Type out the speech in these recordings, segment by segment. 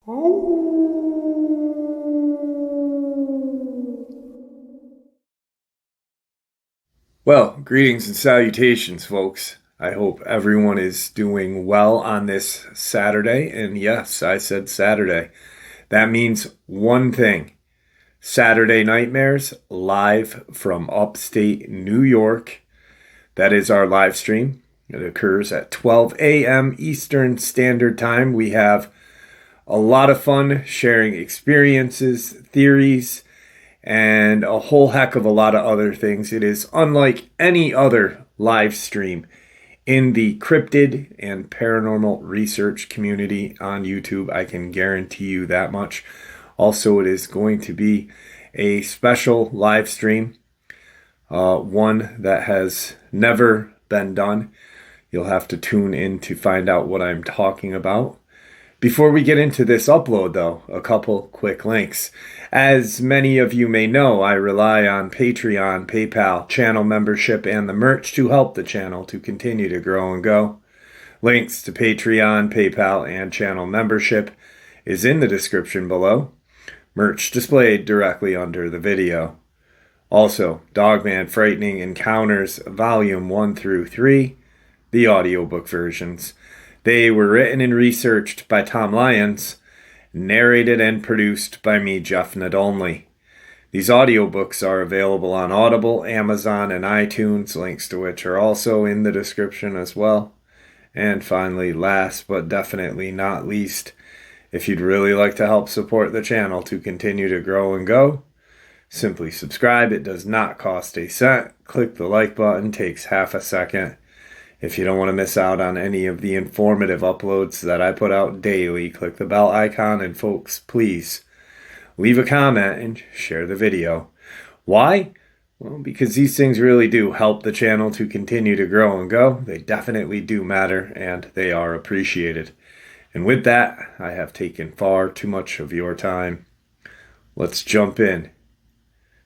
Well, greetings and salutations, folks. I hope everyone is doing well on this Saturday. And yes, I said Saturday. That means one thing: Saturday Nightmares live from upstate New York. That is our live stream. It occurs at 12 a.m. Eastern Standard Time. We have a lot of fun sharing experiences, theories, and a whole heck of a lot of other things. It is unlike any other live stream in the cryptid and paranormal research community on YouTube. I can guarantee you that much. Also, it is going to be a special live stream, one that has never been done. You'll have to tune in to find out what I'm talking about. Before we get into this upload, though, a couple quick links. As many of you may know, I rely on Patreon, PayPal, channel membership, and the merch to help the channel to continue to grow and go. Links to Patreon, PayPal, and channel membership is in the description below. Merch displayed directly under the video. Also, Dogman Frightening Encounters Volume 1 through 3, the audiobook versions. They were written and researched by Tom Lyons, narrated and produced by me, Jeff Nadolny. These audiobooks are available on Audible, Amazon, and iTunes, links to which are also in the description as well. And finally, last but definitely not least, if you'd really like to help support the channel to continue to grow and go, simply subscribe. It does not cost a cent. Click the like button, takes half a second. If you don't want to miss out on any of the informative uploads that I put out daily, click the bell icon, and folks, please leave a comment and share the video. Why? Well, because these things really do help the channel to continue to grow and go. They definitely do matter, and they are appreciated. And with that, I have taken far too much of your time. Let's jump in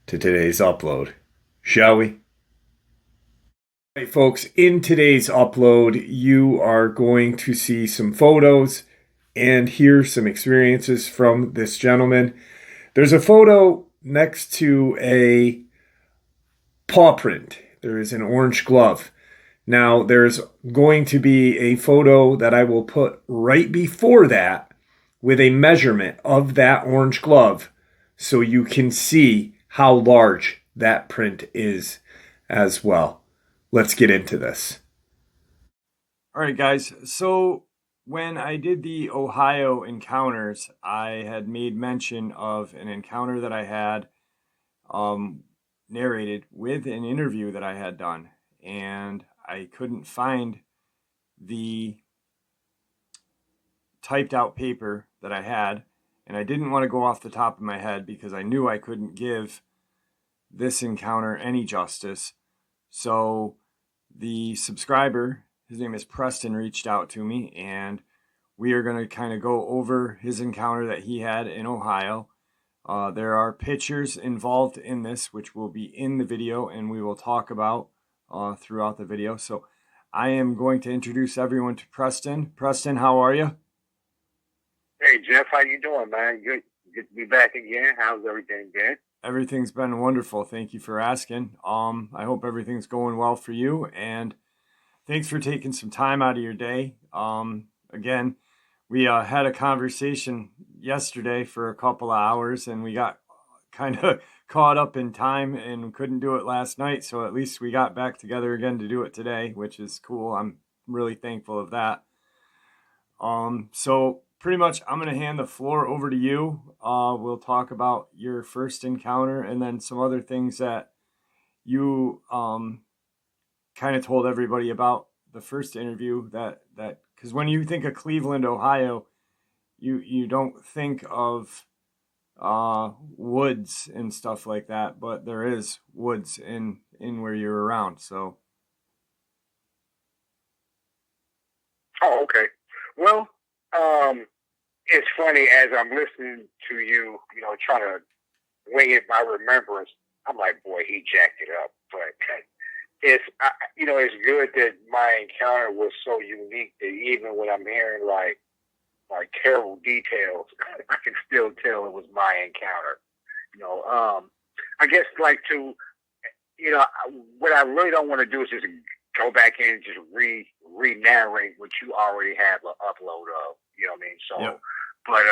to today's upload, shall we? Hey folks, in today's upload, you are going to see some photos and hear some experiences from this gentleman. There's a photo next to a paw print. There is an orange glove. Now, there's going to be a photo that I will put right before that with a measurement of that orange glove so you can see how large that print is as well. Let's get into this. All right, guys. So when I did the Ohio encounters, I had made mention of an encounter that I had narrated with an interview that I had done. And I couldn't find the typed out paper that I had. And I didn't want to go off the top of my head because I knew I couldn't give this encounter any justice. So the subscriber, his name is Preston, reached out to me, and we are going to kind of go over his encounter that he had in Ohio. There are pictures involved in this, which will be in the video, and we will talk about throughout the video. So I am going to introduce everyone to Preston. Preston, how are you? Hey, Jeff, how you doing, man? Good to be back again. How's everything been? Everything's been wonderful. Thank you for asking. I hope everything's going well for you, and thanks for taking some time out of your day. Again, we had a conversation yesterday for a couple of hours, and we got kind of caught up in time and couldn't do it last night. So at least we got back together again to do it today, which is cool. I'm really thankful of that. So pretty much I'm going to hand the floor over to you. We'll talk about your first encounter and then some other things that you kind of told everybody about the first interview that because when you think of Cleveland, Ohio, you don't think of woods and stuff like that, but there is woods in where you're around. So Okay. Well, it's funny as I'm listening to you, trying to wing it by remembrance. I'm like, boy, he jacked it up. But it's good that my encounter was so unique that even when I'm hearing like like terrible details, I can still tell it was my encounter. You know, I guess like to, you know, what I really don't want to do is just go back in and just re-narrate what you already have an upload of. You know what I mean? So, yep. but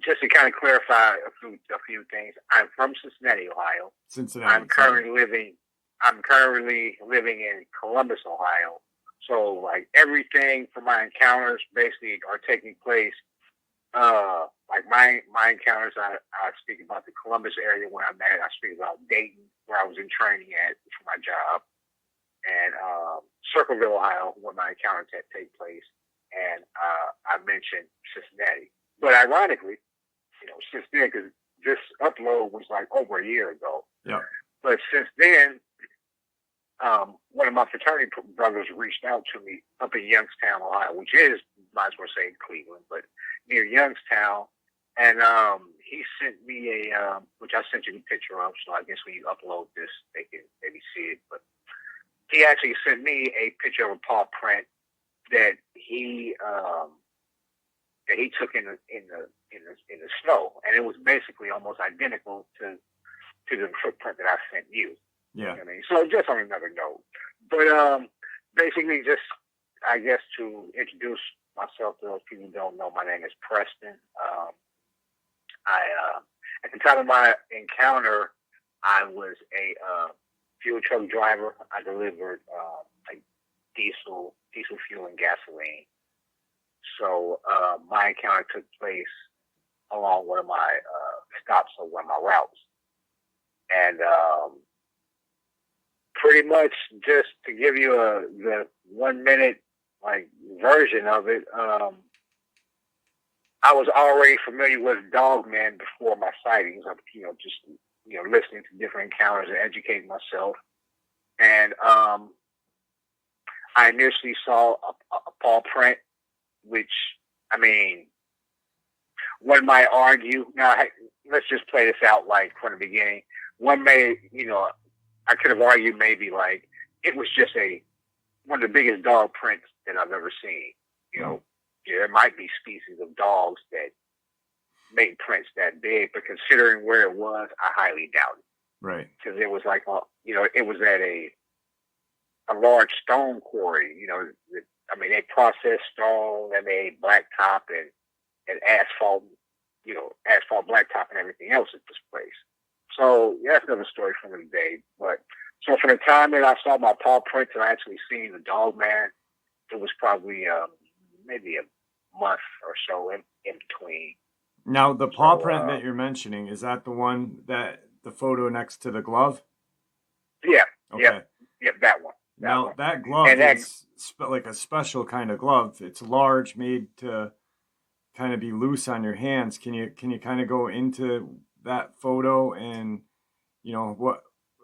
just to kind of clarify a few things, I'm from Cincinnati, Ohio. Cincinnati. I'm currently living in Columbus, Ohio. So like everything from my encounters basically are taking place. Like my encounters, I speak about the Columbus area where I'm at. I speak about Dayton, where I was in training at for my job, and Circleville, Ohio, where my encounters take place. And I mentioned Cincinnati, but ironically, you know, since then, because this upload was like over a year ago. Yeah. But since then, one of my fraternity brothers reached out to me up in Youngstown, Ohio, which is, might as well say Cleveland, but near Youngstown. And he sent me which I sent you a picture of, so I guess when you upload this, they can maybe see it. But he actually sent me a picture of a paw print that he took in the snow, and it was basically almost identical to the footprint that I sent you. Yeah. You know what I mean? So just on another note. But basically just, I guess, to introduce myself to those people who don't know, my name is Preston. At the time of my encounter, I was a fuel truck driver. I delivered like diesel fuel and gasoline. So my encounter took place along one of my stops on one of my routes. And pretty much just to give you the 1 minute like version of it, I was already familiar with Dogman before my sightings. I'm, just listening to different encounters and educating myself. And I initially saw a paw print, which, I mean, one might argue. Now, let's just play this out like from the beginning. One may, I could have argued maybe like it was just one of the biggest dog prints that I've ever seen. There might be species of dogs that make prints that big, but considering where it was, I highly doubt it. Right. Because it was like, it was at a large stone quarry. They processed stone, they made blacktop and asphalt, asphalt blacktop and everything else at this place. So yeah, that's another story from the day. But so from the time that I saw my paw prints and I actually seen the Dogman, it was probably maybe a month or so in between. Now, the paw print that you're mentioning, is that the one that the photo next to the glove? Yeah. Okay. Yeah, that one. That glove is like a special kind of glove. It's large, made to kind of be loose on your hands. Can you kind of go into that photo and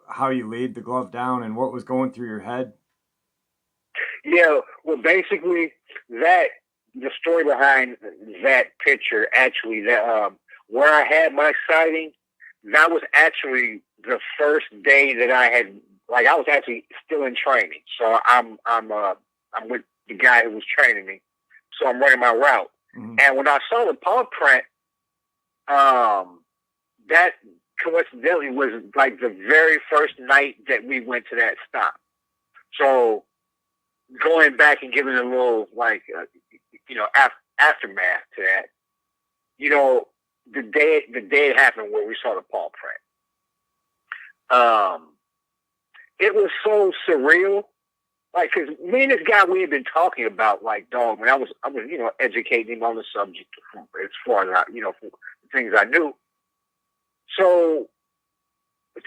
how you laid the glove down and what was going through your head? Yeah, well, basically the story behind that picture, actually, that where I had my sighting, that was actually the first day that I had. Like, I was actually still in training, so I'm with the guy who was training me, so I'm running my route. Mm-hmm. And when I saw the paw print, that coincidentally was like the very first night that we went to that stop. So going back and giving a little aftermath to that, the day it happened where we saw the paw print, it was so surreal. Like, cause me and this guy, we had been talking about like Dogman. I was educating him on the subject as far as for the things I knew. So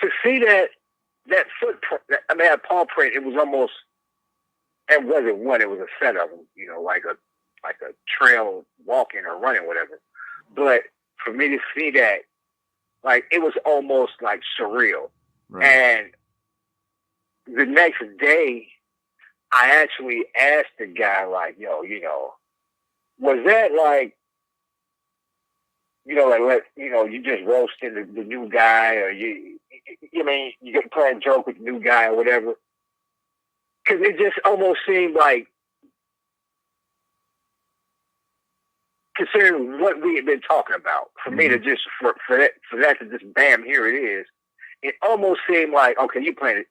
to see that footprint, that paw print, it was almost, it wasn't one, it was a set of them, like a trail walking or running, whatever. But for me to see that, like, it was almost like surreal. Right. And the next day, I actually asked the guy, like, was that like, you just roasting the new guy, or you get playing a joke with the new guy or whatever? Because it just almost seemed like considering what we have been talking about, for me to just for that to just bam, here it is. It almost seemed like, okay,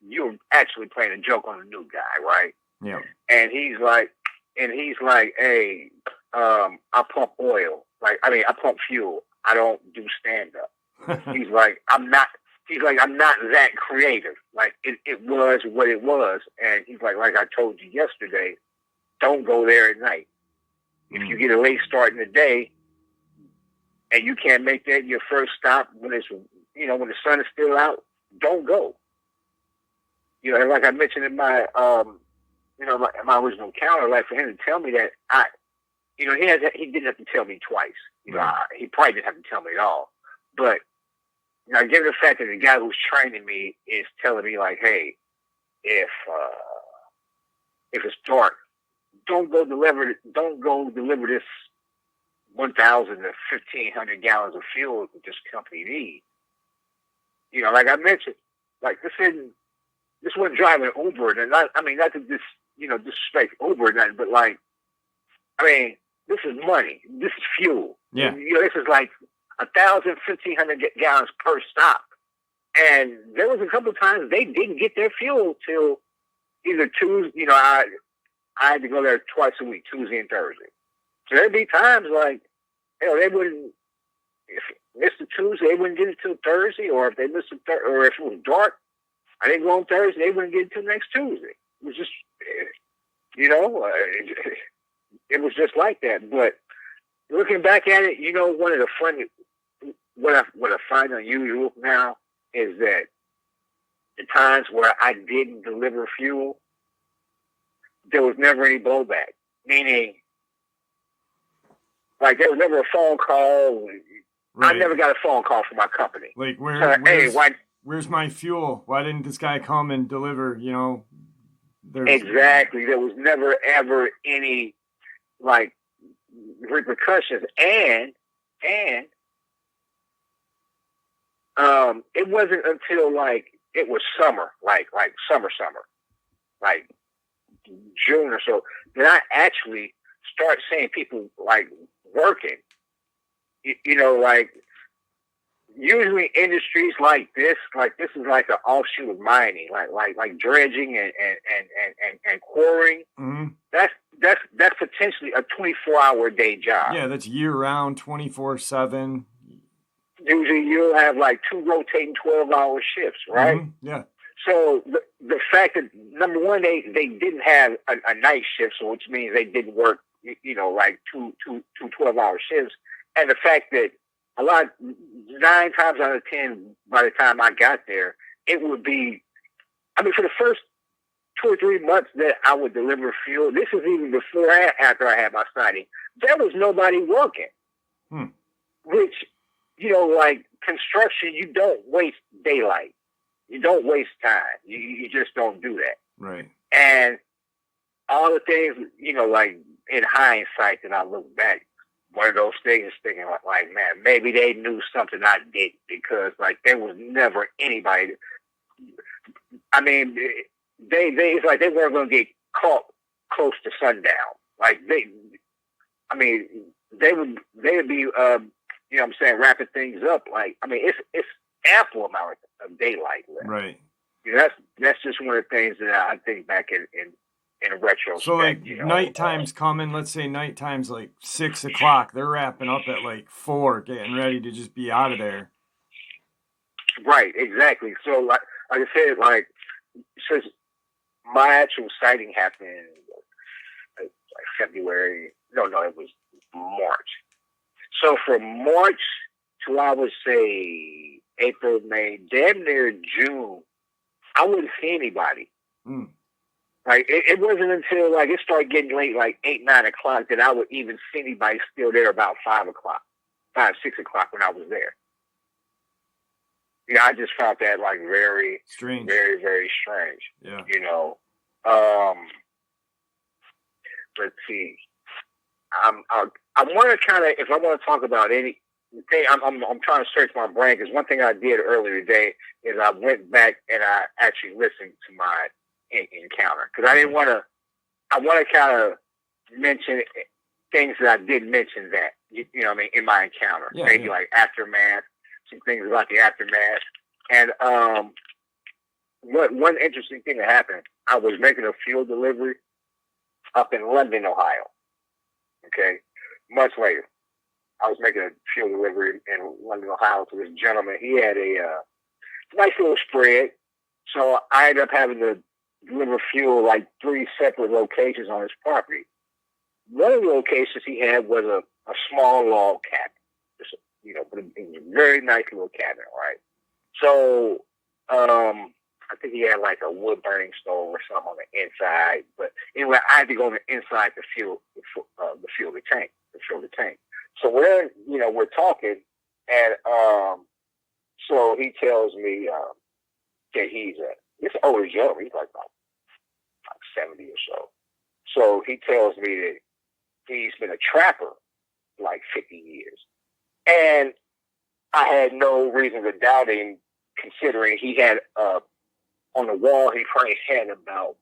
you're actually playing a joke on a new guy, right? Yeah. And he's like, hey, I pump oil, I pump fuel. I don't do stand up. He's like, I'm not that creative. Like it was what it was, and he's like I told you yesterday, don't go there at night. If you get a late start in the day, and you can't make that your first stop when it's when the sun is still out, don't go. And like I mentioned in my my original counter, like for him to tell me that he didn't have to tell me twice. He probably didn't have to tell me at all. But given the fact that the guy who's training me is telling me like, hey, if it's dark, don't go deliver this 1,000 to 1,500 gallons of fuel that this company needs. Like I mentioned, like this wasn't driving Uber, and not to disrespect Uber or nothing, but like, this is money. This is fuel. Yeah. This is like 1,000, 1,500 gallons per stop. And there was a couple of times they didn't get their fuel till either Tuesday. I had to go there twice a week, Tuesday and Thursday. So there'd be times like, they wouldn't. If missed a Tuesday, they wouldn't get it till Thursday, or if they missed or if it was dark, I didn't go on Thursday, they wouldn't get it till next Tuesday. It was just, it was just like that. But looking back at it, one of the funny, what I find unusual now is that the times where I didn't deliver fuel, there was never any blowback. Meaning, like there was never a phone call. Right. I never got a phone call from my company. Like where's my fuel? Why didn't this guy come and deliver? Exactly. There was never ever any like repercussions, and it wasn't until like it was summer, like summer, like June or so, that I actually start seeing people like working. Like usually industries like this is like an offshoot of mining, like dredging and quarrying. Mm-hmm. That's potentially a 24-hour day job. Yeah, that's year round, 24/7. Usually you'll have like 2 rotating 12-hour shifts, right? Mm-hmm. Yeah. So the fact that number one, they didn't have a night shift, so which means they didn't work, like two 12-hour shifts, and the fact that 9 times out of 10, by the time I got there, it would be, for the first 2 or 3 months that I would deliver fuel. This is even before and after I had my signing. There was nobody working, which, like construction, you don't waste daylight. You don't waste time. You just don't do that. Right. And all the things, like in hindsight that I look back, one of those things is thinking like, man, maybe they knew something I did, because like there was never anybody. It's like they weren't going to get caught close to sundown. Like they would be, wrapping things up. Like, it's ample amount of daylight left. Right. That's just one of the things that I think back in retrospect. So like night time's coming. Let's say night time's like 6 o'clock. They're wrapping up at like 4, getting ready to just be out of there. Right. Exactly. So like I said, like since my actual sighting happened like February. No, it was March. So from March to I would say April, May, damn near June, I wouldn't see anybody. Like it wasn't until like it started getting late, like 8, 9 o'clock, that I would even see anybody still there about 5 o'clock, 5, 6 o'clock when I was there. I just found that like very strange, very, very strange. Yeah. Let's see. I want to kind of, if I want to talk about anything, I'm trying to search my brain, because one thing I did earlier today is I went back and I actually listened to my encounter, because I want to kind of mention things that I didn't mention that, you know what I mean, in my encounter. Yeah, Maybe like aftermath, some things about the aftermath. And one interesting thing that happened, I was making a fuel delivery up in London, Ohio. Okay. Months later, I was making a fuel delivery in London, Ohio to this gentleman. He had a nice little spread. So I ended up having to deliver fuel like 3 separate locations on his property. One of the locations he had was a small log cabin. Just, you know, but it was a very nice little cabin, right? So I think he had like a wood burning stove or something on the inside. But anyway, I had to go on the inside to fuel the tank. So we're talking, and so he tells me that he's older gentleman. He's like about 70 or so. So he tells me that he's been a trapper like 50 years. And I had no reason to doubt him, considering he had on the wall, he probably had about,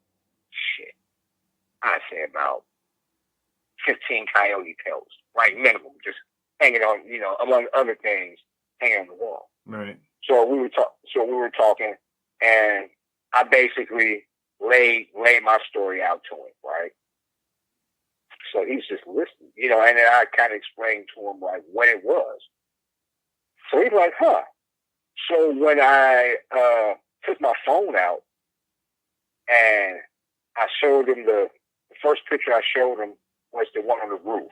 I'd say about 15 coyote pelts, like minimum, just hanging on, you know, among other things, hanging on the wall. Right. So we were talking, and I basically laid my story out to him, right? So he's just listening, you know, and then I kind of explained to him like what it was. So he's like, huh. So when I took my phone out and I showed him the first picture I showed him was the one on the roof.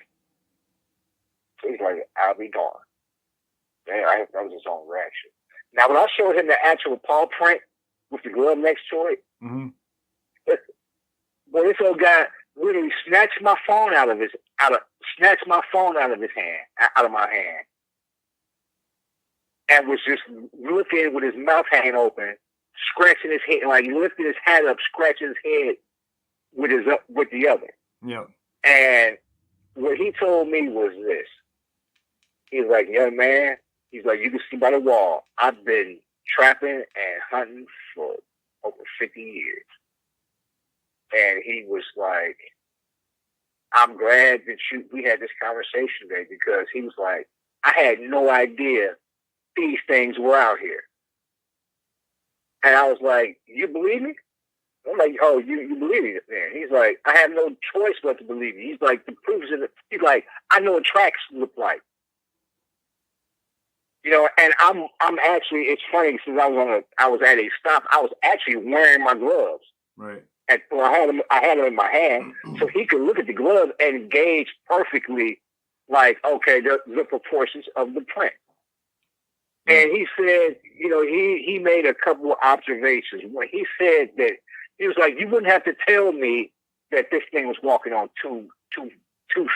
So he's like, I'll be darned. Yeah, that was his own reaction. Now, when I showed him the actual paw print with the glove next to it, boy, this old guy literally snatched my phone out of my hand, and was just looking with his mouth hanging open, scratching his head, like he lifted his hat up, scratching his head with the other. Yeah. And what he told me was this. He's like, young man, he's like, you can see by the wall, I've been trapping and hunting for over 50 years. And he was like, I'm glad that we had this conversation today, because he was like, I had no idea these things were out here. And I was like, you believe me? I'm like, oh, you believe me, man? He's like, I have no choice but to believe you. He's like, the proof's in it. He's like, I know what tracks look like. You know, and I'm actually, it's funny, since I was at a stop, I was actually wearing my gloves. Right. And so I had them in my hand, so he could look at the glove and gauge perfectly, like, okay, the proportions of the print. And he said, you know, he made a couple of observations. When he said that, he was like, you wouldn't have to tell me that this thing was walking on two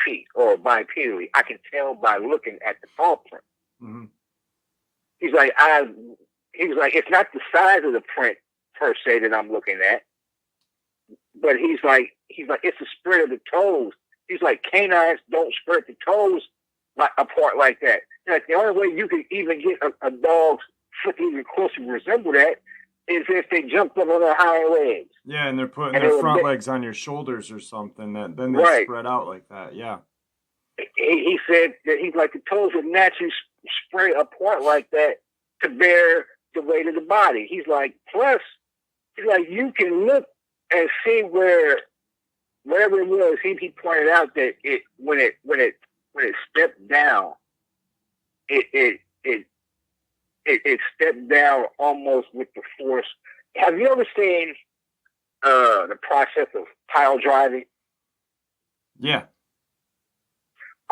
feet or bipedally. I can tell by looking at the paw print. Mm-hmm. He's like, it's not the size of the print per se that I'm looking at, but he's like, it's the spread of the toes. He's like, canines don't spread the toes apart like that. Like, the only way you can even get a dog's foot even close to resemble that is if they jumped up on their hind legs. Yeah, and they're putting their front legs on your shoulders or something. Then they spread out like that. Yeah. He said that he's like, the toes would naturally spread apart like that to bear the weight of the body. He's like, plus, he's like, you can look and see wherever it was. He pointed out that when it stepped down, it stepped down almost with the force. Have you ever seen the process of pile driving? Yeah.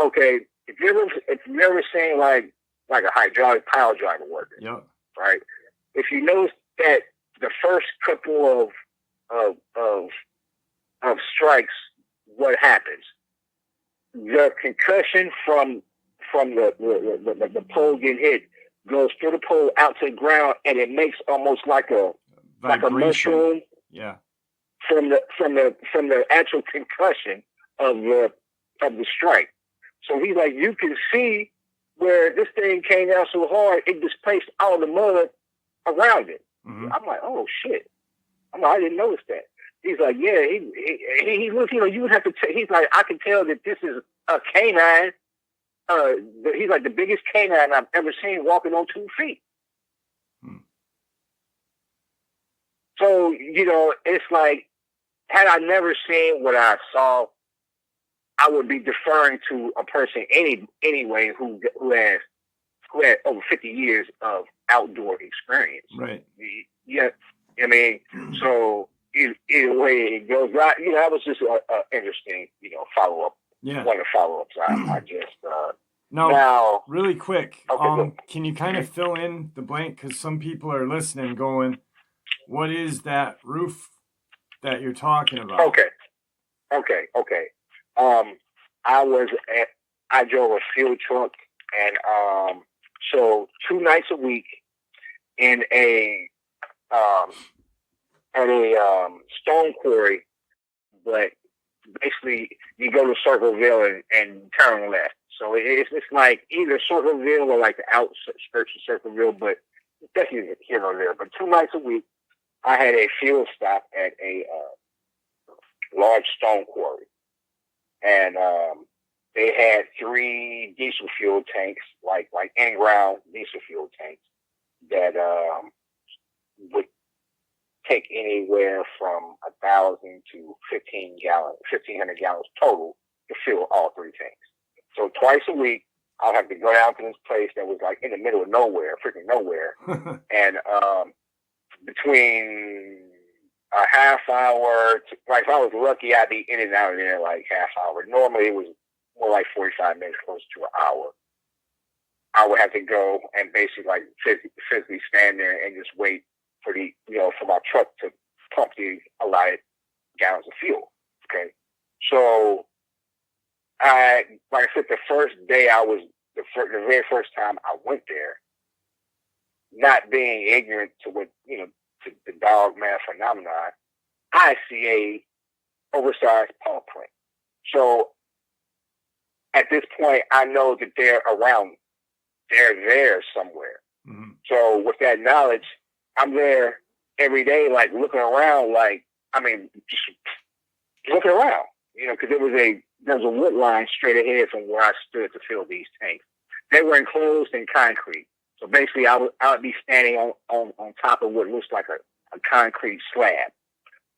Okay, if you've ever seen like a hydraulic pile driver working, yep. Right? If you notice that the first couple of strikes, what happens? The concussion from the pole getting hit goes through the pole out to the ground, and it makes almost like a mushroom. Yeah. From the actual concussion of the strike. So he's like, you can see where this thing came down so hard, it displaced all the mud around it. Mm-hmm. I'm like, oh shit! I didn't notice that. He's like, yeah. He looks. You know, you would have to. He's like, I can tell that this is a canine he's like the biggest canine I've ever seen walking on 2 feet. So, you know, it's like, had I never seen what I saw, I would be deferring to a person anyway who had over 50 years of outdoor experience. Right. Yeah. I mean, so either way it goes, right? You know, that was just an interesting, you know, follow up. Yeah. One of the follow ups. I just now, really quick. Okay, can you kind of fill in the blank, because some people are listening, going, "What is that roof that you're talking about?" Okay. I drove a field truck, and so 2 nights a week in at a stone quarry, but basically you go to Circleville and turn left. So it's like either Circleville or like the outskirts of Circleville, but definitely here or there. But 2 nights a week, I had a field stop at a large stone quarry, and they had 3 diesel fuel tanks, like in-ground diesel fuel tanks that would take anywhere from 1,000 to 1,500 gallons total to fill all 3 tanks. So twice a week, I'll have to go down to this place that was like in the middle of nowhere, freaking nowhere, and between a half hour, like if I was lucky, I'd be in and out of there like half hour. Normally, it was more like 45 minutes, close to an hour. I would have to go and basically like physically stand there and just wait for for my truck to pump the allotted gallons of fuel. Okay, so like I said, the first day the very first time I went there, not being ignorant to what to the Dogman phenomenon, I see a oversized paw print. So at this point, I know that they're around. They're there somewhere. Mm-hmm. So with that knowledge, I'm there every day, like looking around, just looking around, because there was a wood line straight ahead from where I stood to fill these tanks. They were enclosed in concrete. So basically, I would be standing on top of what looks like a concrete slab,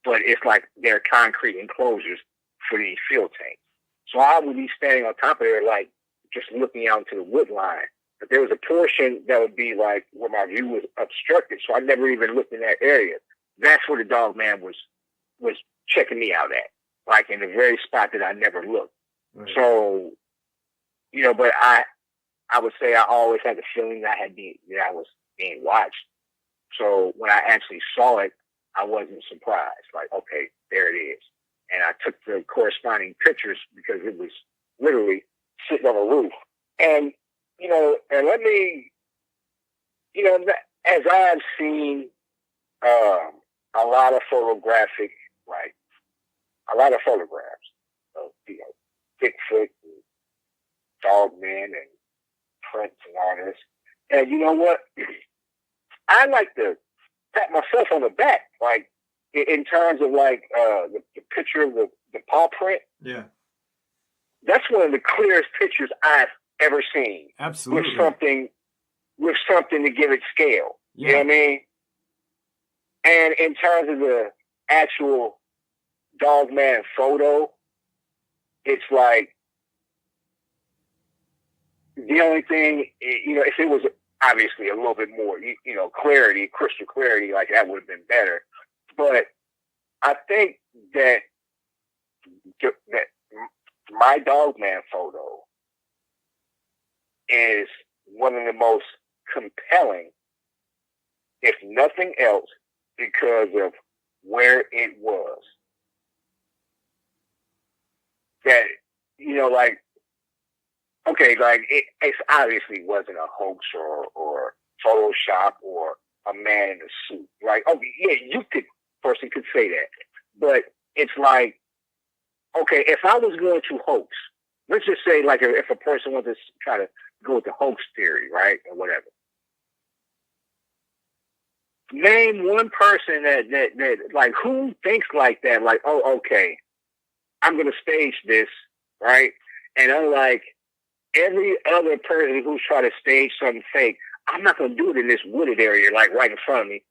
but it's like they're concrete enclosures for these fuel tanks. So I would be standing on top of there, like just looking out into the wood line. But there was a portion that would be like where my view was obstructed, so I never even looked in that area. That's where the Dogman was checking me out at, like in the very spot that I never looked. Right. So, but I would say I always had the feeling that I was being watched. So when I actually saw it, I wasn't surprised. Like, okay, there it is. And I took the corresponding pictures because it was literally sitting on a roof. And, and let me, as I've seen a lot of photographs of, Bigfoot and Dogman and prints and all this. And you know what? I like to pat myself on the back, like in terms of like the picture of the paw print. Yeah. That's one of the clearest pictures I've ever seen. Absolutely. With something to give it scale. Yeah. You know what I mean? And in terms of the actual Dogman photo, it's like the only thing, if it was obviously a little bit more, clarity, crystal clarity, like that would have been better. But I think that my Dogman photo is one of the most compelling, if nothing else, because of where it was. That, it obviously wasn't a hoax or Photoshop or a man in a suit. Like, okay, yeah, person could say that. But it's like, okay, if I was going to hoax, let's just say like if a person wants to try to go with the hoax theory, right, or whatever. Name one person that like who thinks like that, like, oh, okay, I'm going to stage this, right? And unlike every other person who's trying to stage something fake, I'm not going to do it in this wooded area, like right in front of me.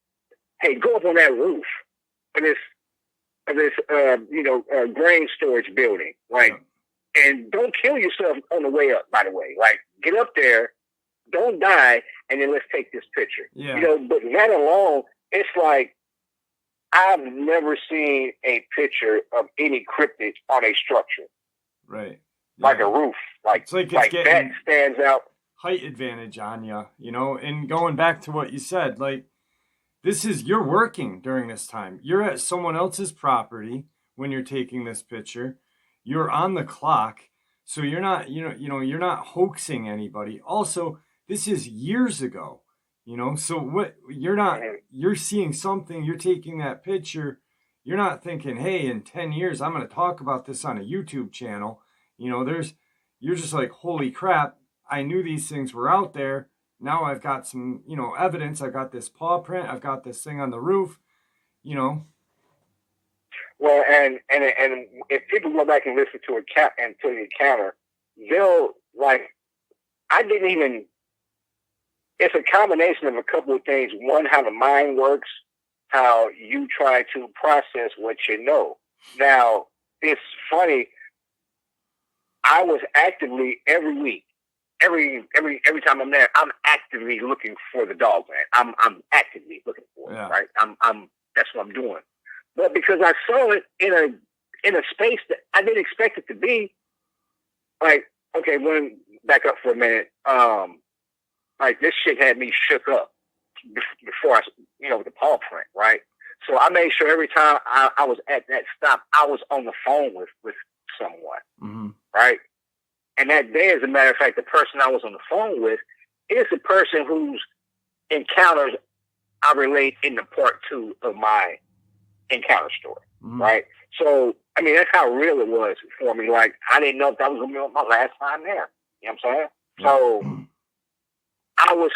Hey, go up on that roof of this grain storage building, like, and don't kill yourself on the way up. By the way, like, get up there, don't die, and then let's take this picture. Yeah. You know, but that alone, it's like I've never seen a picture of any cryptid on a structure, right? Yeah. Like a roof, like that stands out. Height advantage on you, you know. And going back to what you said, like, you're working during this time. You're at someone else's property when you're taking this picture. You're on the clock, so you're not, you're not hoaxing anybody. Also, this is years ago, so what you're seeing something, you're taking that picture, you're not thinking, hey, in 10 years, I'm going to talk about this on a YouTube channel. You're just like, holy crap, I knew these things were out there. Now I've got some, evidence. I've got this paw print. I've got this thing on the roof, Well, and if people go back and listen to the encounter, they'll like. I didn't even. It's a combination of a couple of things. One, how the mind works, how you try to process what you know. Now, it's funny. I was actively every week. Every time I'm there, I'm actively looking for the Dogman. I'm actively looking for it, right? That's what I'm doing. But because I saw it in a space that I didn't expect it to be, like, okay, back up for a minute. Like, this shit had me shook up before with the paw print, right? So I made sure every time I was at that stop, I was on the phone with someone, right? And that day, as a matter of fact, the person I was on the phone with is the person whose encounters I relate in the part 2 of my encounter story, right? So, I mean, that's how real it was for me. Like, I didn't know if that was going to be my last time there. You know what I'm saying? So, I was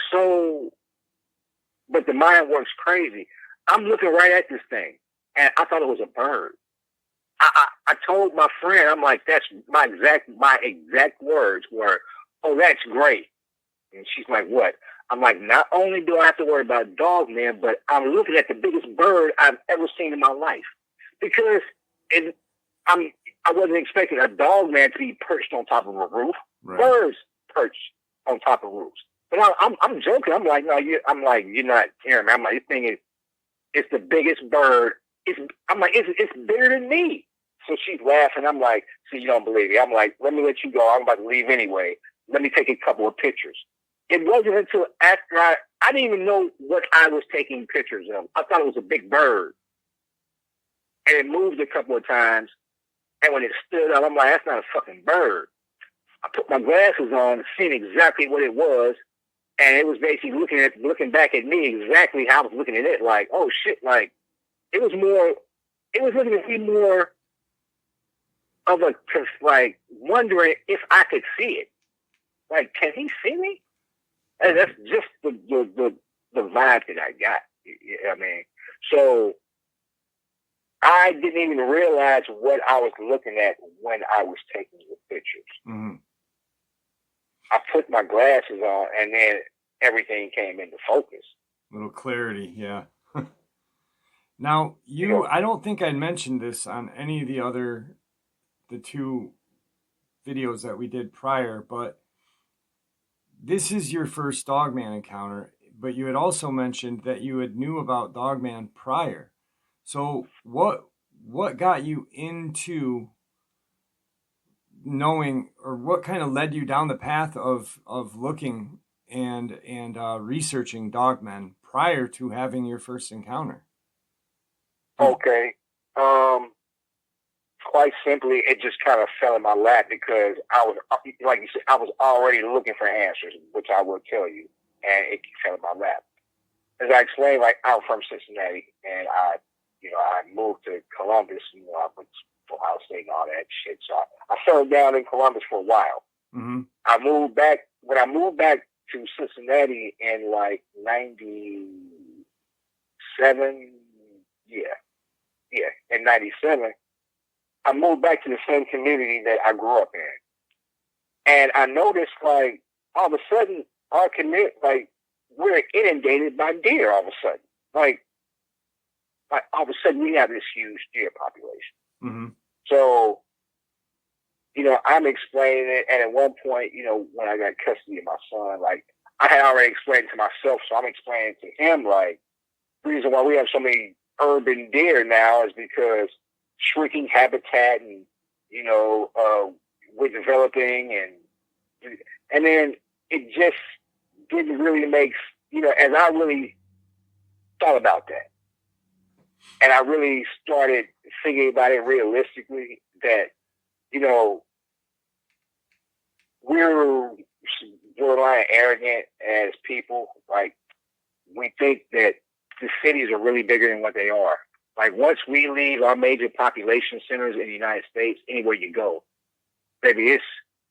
but the mind works crazy. I'm looking right at this thing, and I thought it was a bird. I told my friend, I'm like, that's my exact words were, "Oh, that's great." And she's like, "What?" I'm like, not only do I have to worry about Dogman, but I'm looking at the biggest bird I've ever seen in my life. Because I wasn't expecting a Dogman to be perched on top of a roof. Right. Birds perched on top of roofs. But I'm joking. I'm like, no, you're not hearing me. I'm like, this thing it's the biggest bird. It's bigger than me. So she's laughing. I'm like, see, you don't believe me. I'm like, let me let you go. I'm about to leave anyway. Let me take a couple of pictures. It wasn't until after I didn't even know what I was taking pictures of. I thought it was a big bird. And it moved a couple of times. And when it stood up, I'm like, that's not a fucking bird. I put my glasses on, seeing exactly what it was. And it was basically looking back at me exactly how I was looking at it. Like, oh shit, like, it was looking at me more of like wondering if I could see it. Like, can he see me? And that's just the vibe that I got. You know what I mean? So I didn't even realize what I was looking at when I was taking the pictures. I put my glasses on, and then everything came into focus. A little clarity, yeah. Now, I don't think I mentioned this on any of the 2 videos that we did prior, but this is your first Dogman encounter, but you had also mentioned that you had knew about Dogman prior. So what got you into knowing, or what kind of led you down the path of looking and researching Dogman prior to having your first encounter? Okay. Quite simply, it just kind of fell in my lap because I was, like you said, I was already looking for answers, which I will tell you, and it fell in my lap. As I explained, like, I'm from Cincinnati, and I moved to Columbus, I went to Ohio State and all that shit, so I settled down in Columbus for a while. I moved back, when I moved back to Cincinnati in like 97, in 97, I moved back to the same community that I grew up in. And I noticed, like, all of a sudden, our commit, like, we're inundated by deer all of a sudden. Like all of a sudden, we have this huge deer population. Mm-hmm. So, I'm explaining it. And at one point, when I got custody of my son, like, I had already explained it to myself. So I'm explaining to him, like, the reason why we have so many urban deer now is because shrinking habitat and, we're developing and then it just didn't really make, as I really thought about that. And I really started thinking about it realistically that, we're borderline arrogant as people. Like, we think that the cities are really bigger than what they are. Like, once we leave our major population centers in the United States, anywhere you go, baby, it's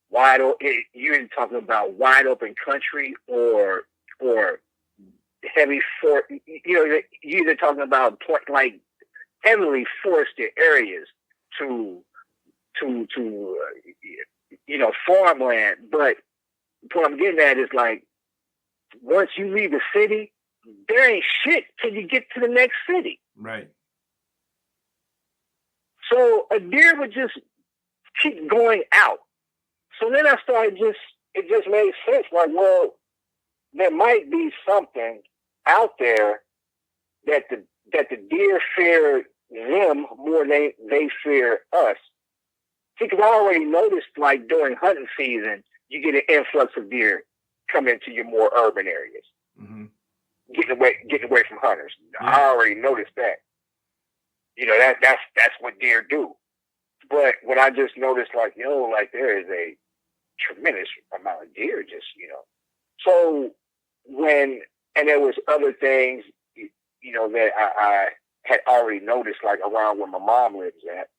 wide open. You're talking about wide open country or heavy you're either talking about like heavily forested areas to farmland. But what I'm getting at is, like, once you leave the city, there ain't shit till you get to the next city. Right. So a deer would just keep going out. So then I started it just made sense. Like, well, there might be something out there that the deer fear them more than they fear us. See, because I already noticed, like, during hunting season, you get an influx of deer come into your more urban areas, mm-hmm. getting away from hunters. Yeah. I already noticed that. That's what deer do. But when I just noticed, like, like, there is a tremendous amount of deer, just, So and there was other things, that I had already noticed, like, around where my mom lives at.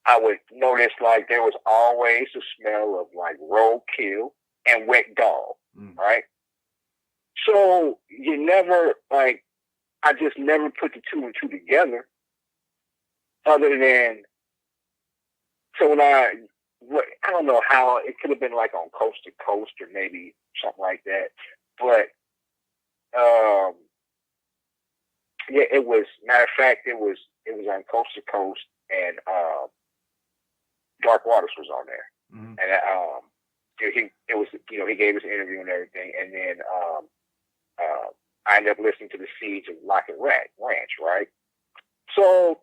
I would notice, like, there was always the smell of, like, roadkill and wet dog, right? So you never, like, I just never put the two and two together, other than, so when I don't know how, it could have been, like, on Coast to Coast or maybe something like that, but, yeah, it was, matter of fact, it was on Coast to Coast, and, Dark Waters was on there. Mm-hmm. And, he gave us an interview and everything, and then, I ended up listening to the Siege of Locket Ranch, right? So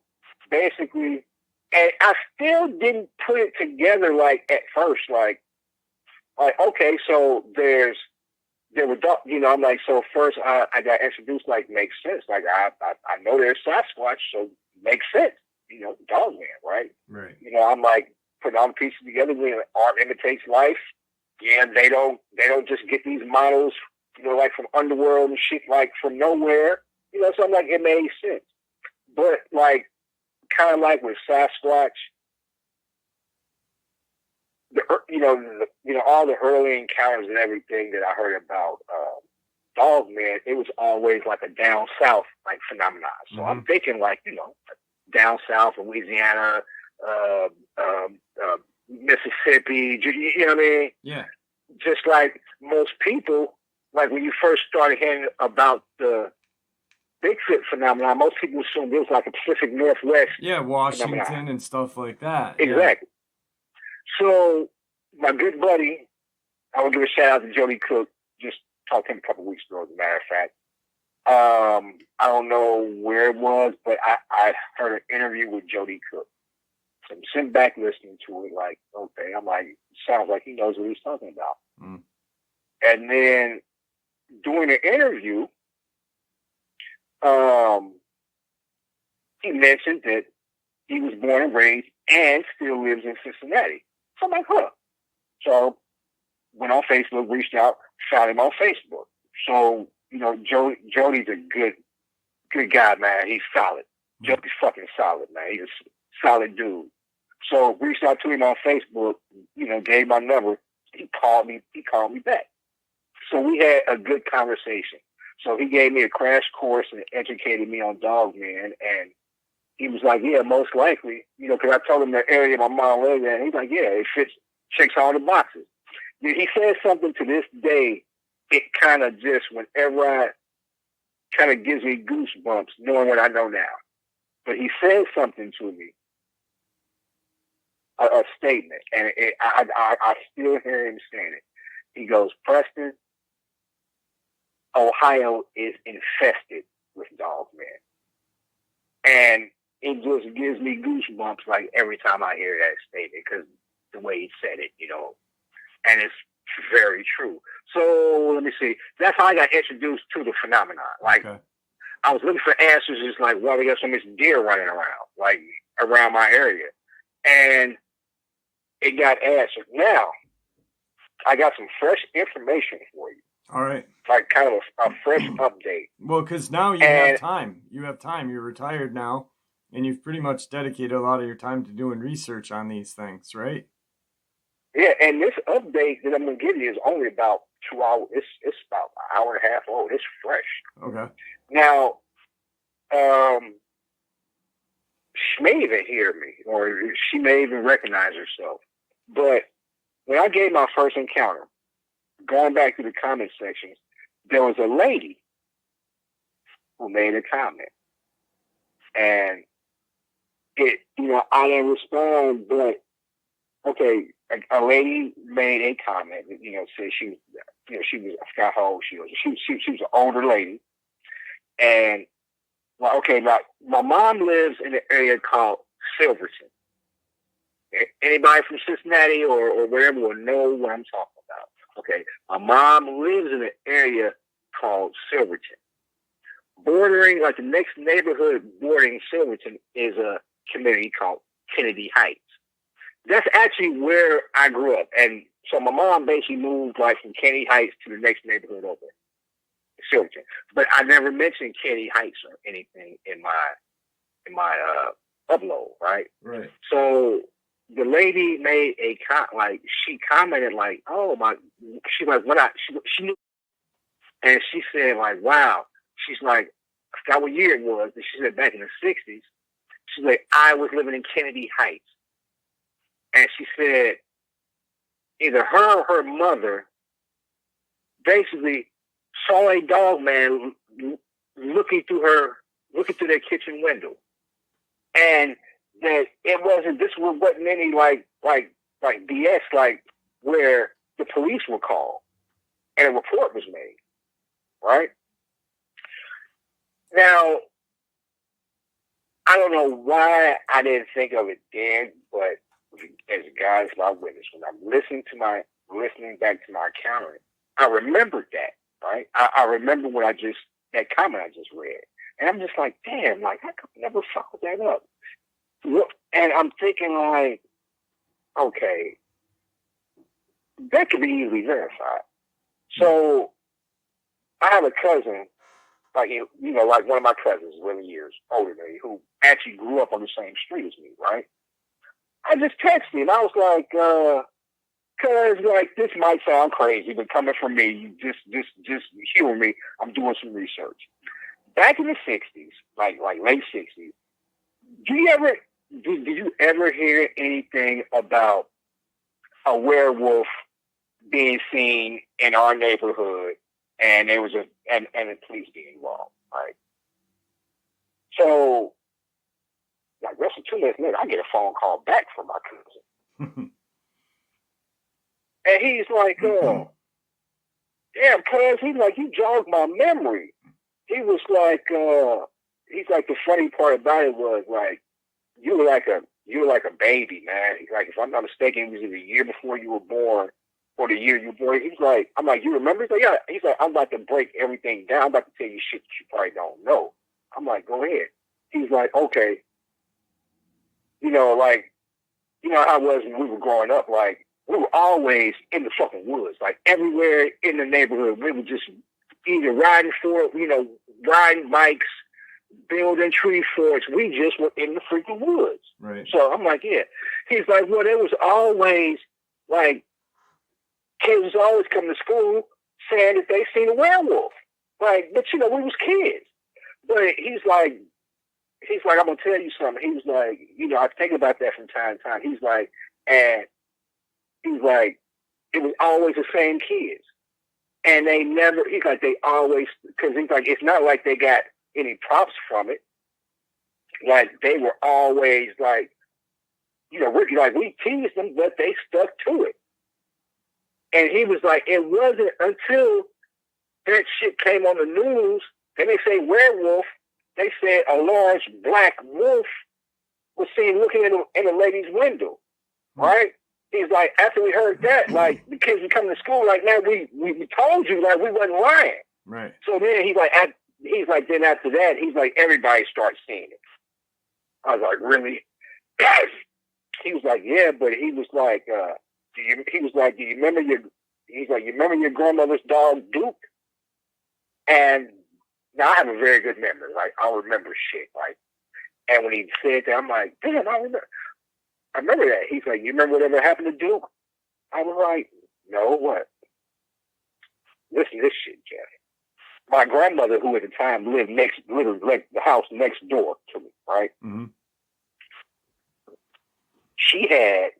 basically, and I still didn't put it together, like, at first, like okay, so there were, I'm like, so first I got introduced, like, makes sense. Like, I know there's Sasquatch, so makes sense. Dogman, right? Right. I'm like putting all the pieces together. Art imitates life. Yeah, they don't just get these models, like, from underworld and shit, like, from nowhere. So I'm like, it made sense. But, like, kind of like with Sasquatch, all the early encounters and everything that I heard about Dogman, it was always like a down south, like, phenomenon. So I'm thinking, like, down south, Louisiana, Mississippi, you know what I mean? Yeah. Just like most people, like, when you first started hearing about the Bigfoot phenomenon, most people assumed it was like a Pacific Northwest. Yeah, Washington phenomenon. And stuff like that. Exactly. Yeah. So my good buddy, I will give a shout out to Jody Cook. Just talked to him a couple weeks ago, as a matter of fact. I don't know where it was, but I heard an interview with Jody Cook. So I'm sitting back listening to it, like, okay. I'm like, sounds like he knows what he's talking about. Mm. And then during the interview, he mentioned that he was born and raised and still lives in Cincinnati. So I'm like, huh. So went on Facebook, reached out, found him on Facebook. So, Jody's a good guy, man. He's solid. Jody's fucking solid, man. He's a solid dude. So reached out to him on Facebook, gave my number. He called me back. So we had a good conversation. So he gave me a crash course and educated me on Dogman. And he was like, yeah, most likely, because I told him the area my mom lived in. He's like, yeah, it fits checks all the boxes. He says something to this day. It kind of just, whenever I kind of gives me goosebumps knowing what I know now. But he says something to me, a statement, and I still hear him saying it. He goes, Preston, Ohio is infested with Dogman. And it just gives me goosebumps like every time I hear that statement because the way he said it, and it's very true. So let me see. That's how I got introduced to the phenomenon. Like, okay. I was looking for answers, just like, well, we got so much deer running around, like around my area, and it got answered. Now, I got some fresh information for you. All right. Like kind of a fresh update. Well, because now you have time. You have time. You're retired now, and you've pretty much dedicated a lot of your time to doing research on these things, right? Yeah, and this update that I'm going to give you is only about 2 hours. It's about an hour and a half old. It's fresh. Okay. Now, she may even hear me, or she may even recognize herself. But when I gave my first encounter, going back to the comment sections, there was a lady who made a comment. And I didn't respond, but okay, a lady made a comment, said she was, I forgot how old she was. She was an older lady. And, well, okay, now, my mom lives in an area called Silverton. Anybody from Cincinnati or wherever will know what I'm talking about. Okay, my mom lives in an area called Silverton. Bordering, like the next neighborhood bordering Silverton is a community called Kennedy Heights. That's actually where I grew up. And so my mom basically moved like from Kennedy Heights to the next neighborhood over, Silverton. But I never mentioned Kennedy Heights or anything in my upload, right? Right. So the lady made she commented like, oh my, she like what she knew, and she said like, wow. She's like, I forgot what year it was, but she said back in the 60s. She's like, I was living in Kennedy Heights, and she said either her or her mother basically saw a dog man looking through their kitchen window, and that this wasn't any like BS, like where the police were called and a report was made, right? Now, I don't know why I didn't think of it then, but as God is my witness, when I'm listening back to my accounting, I remembered that, right? I remember that comment I just read. And I'm just like, damn, like I could never follow that up. And I'm thinking like, okay, that could be easily verified. So I have a cousin, like one of my cousins, 11 years older than me, who actually grew up on the same street as me, right? I just texted him. I was like, cause like this might sound crazy, but coming from me, you just humor me. I'm doing some research. Back in the 60s, like late 60s, did you ever hear anything about a werewolf being seen in our neighborhood, and there was and the police being involved, right? So, like less than 2 minutes later, I get a phone call back from my cousin, and he's like, "Damn, cuz," he's like, "You jogged my memory." He was like, he's like, the funny part about it was like, you were like a baby, man. He's like, if I'm not mistaken, it was the year before you were born or the year you were born. He's like, I'm like, you remember? He's like, yeah. He's like, I'm about to break everything down. I'm about to tell you shit that you probably don't know. I'm like, go ahead. He's like, okay. Like, how it was when we were growing up. Like, we were always in the fucking woods. Like, everywhere in the neighborhood, we were just either riding bikes, building tree forts. We just were in the freaking woods. Right. So I'm like, yeah. He's like, well, there was always like kids always come to school saying that they seen a werewolf. Like, but we was kids. But he's like, I'm gonna tell you something. He was like, I think about that from time to time. He's like, and he's like, it was always the same kids. And they never, he's like, they always, because he's like, it's not like they got any props from it. Like, they were always like, you know, we teased them, but they stuck to it. And he was like, it wasn't until that shit came on the news, and they say werewolf, they said a large black wolf was seen looking in a lady's window, right? He's like, after we heard that, like, the kids were coming to school, like, man, we told you, like, we wasn't lying. Right. So then he's like, then after that, he's like, everybody starts seeing it. I was like, really? He was like, yeah, but he was like, do you remember your grandmother's dog, Duke? And now I have a very good memory. Like, I'll remember shit. Like, and when he said that, I'm like, damn, I remember that. He's like, you remember whatever happened to Duke? I was like, no, what? Listen to this shit, Jeff. My grandmother, who at the time lived literally like the house next door to me, right? Mm-hmm. She had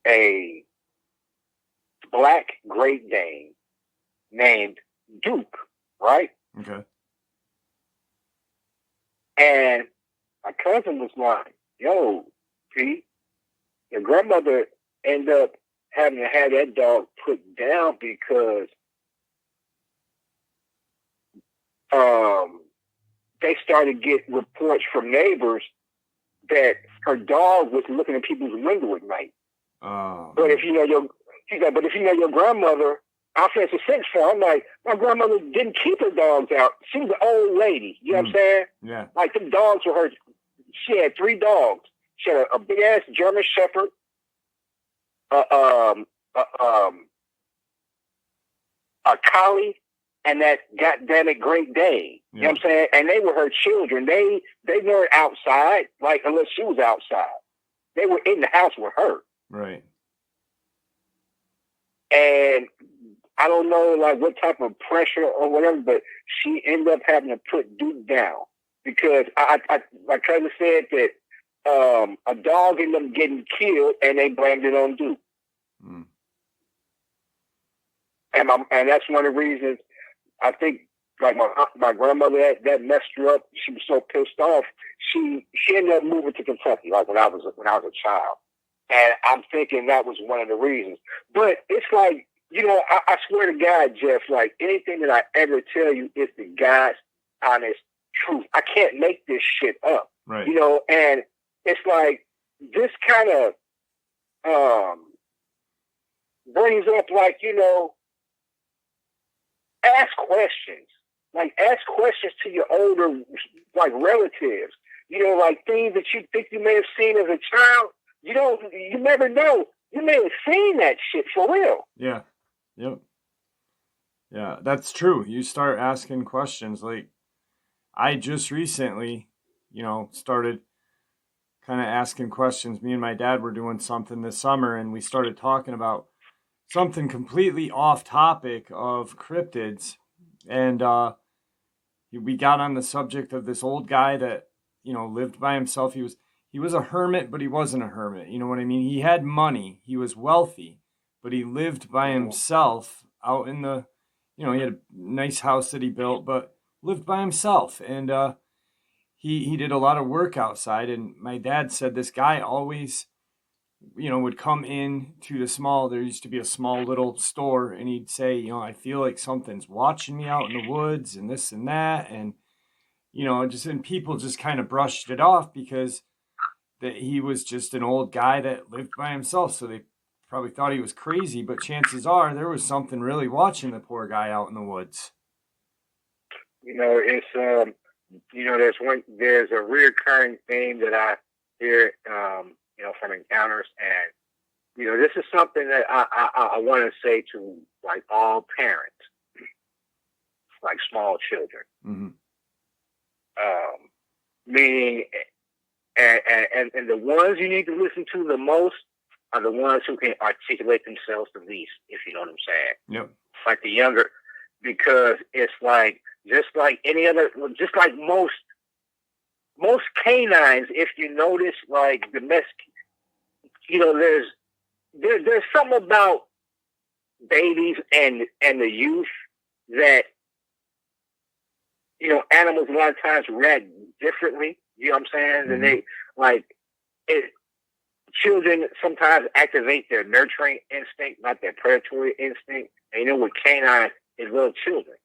a black Great Dane named Duke, right? Okay. And my cousin was like, yo, Pete, your grandmother ended up having to have that dog put down because they started getting reports from neighbors that her dog was looking at people's window at night. But if you know your grandmother, I feel it's a sense for her. I'm like, my grandmother didn't keep her dogs out. She was an old lady. You know what I'm saying? Yeah. Like, the dogs were her. She had 3 dogs. She had a big ass German Shepherd, a collie, and that goddamn Great Dane. You know what I'm saying? And they were her children. They weren't outside, like, unless she was outside. They were in the house with her. Right. And I don't know, like, what type of pressure or whatever, but she ended up having to put Duke down because my cousin said that a dog ended up getting killed and they blamed it on Duke. Mm. And that's one of the reasons I think, like, my grandmother, that messed her up. She was so pissed off. She ended up moving to Kentucky, like, when I was a child. And I'm thinking that was one of the reasons. But it's like, you know, I swear to God, Jeff, like, anything that I ever tell you is the God's honest truth. I can't make this shit up. Right. You know, and it's like, this kind of brings up, like, you know, ask questions. Like, ask questions to your older, like, relatives. You know, like, things that you think you may have seen as a child. You never know. You may have seen that shit for real. Yeah. Yep. Yeah, that's true. You start asking questions. Like, I just recently, you know, started kind of asking questions. Me and my dad were doing something this summer, and we started talking about something completely off topic of cryptids. And we got on the subject of this old guy that, you know, lived by himself. He was a hermit, but he wasn't a hermit. You know what I mean? He had money. He was wealthy, but he lived by himself out in the, you know, he had a nice house that he built, but lived by himself. And he did a lot of work outside. And my dad said this guy always, you know, would come in to there used to be a small little store, and he'd say, you know, I feel like something's watching me out in the woods and this and that. And, you know, and people just kind of brushed it off because that he was just an old guy that lived by himself. So they probably thought he was crazy, but chances are there was something really watching the poor guy out in the woods. You know, it's, you know, there's a recurring theme that I hear, you know, from encounters. And, you know, this is something that I want to say to, like, all parents, like small children. Mm-hmm. Meaning, and the ones you need to listen to the most are the ones who can articulate themselves the least, if you know what I'm saying. Yep. Like the younger, because it's like, just like any other, just like most canines, if you notice, like domestic, you know, there's something about babies and the youth that, you know, animals a lot of times react differently. You know what I'm saying? Mm-hmm. And they children sometimes activate their nurturing instinct, not their predatory instinct. And you know, with canines is little children.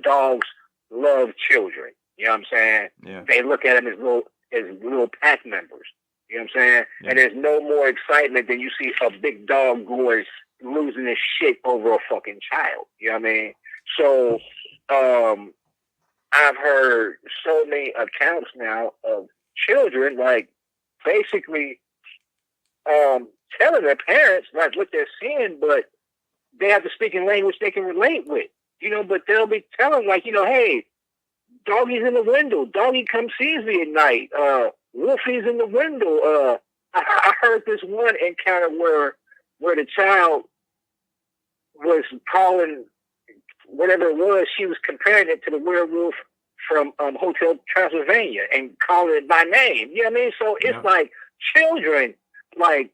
Dogs love children. You know what I'm saying? Yeah. They look at them as little pack members. You know what I'm saying? Yeah. And there's no more excitement than you see a big dog going losing his shit over a fucking child. You know what I mean? So, I've heard so many accounts now of children, like, basically telling their parents, like, what they're seeing, but they have to speak in language they can relate with. You know, but they'll be telling, like, you know, hey, doggy's in the window. Doggy come sees me at night. Wolfie's in the window. I heard this one encounter where the child was calling whatever it was, she was comparing it to the werewolf from Hotel Transylvania and calling it by name. You know what I mean? So it's like children, like,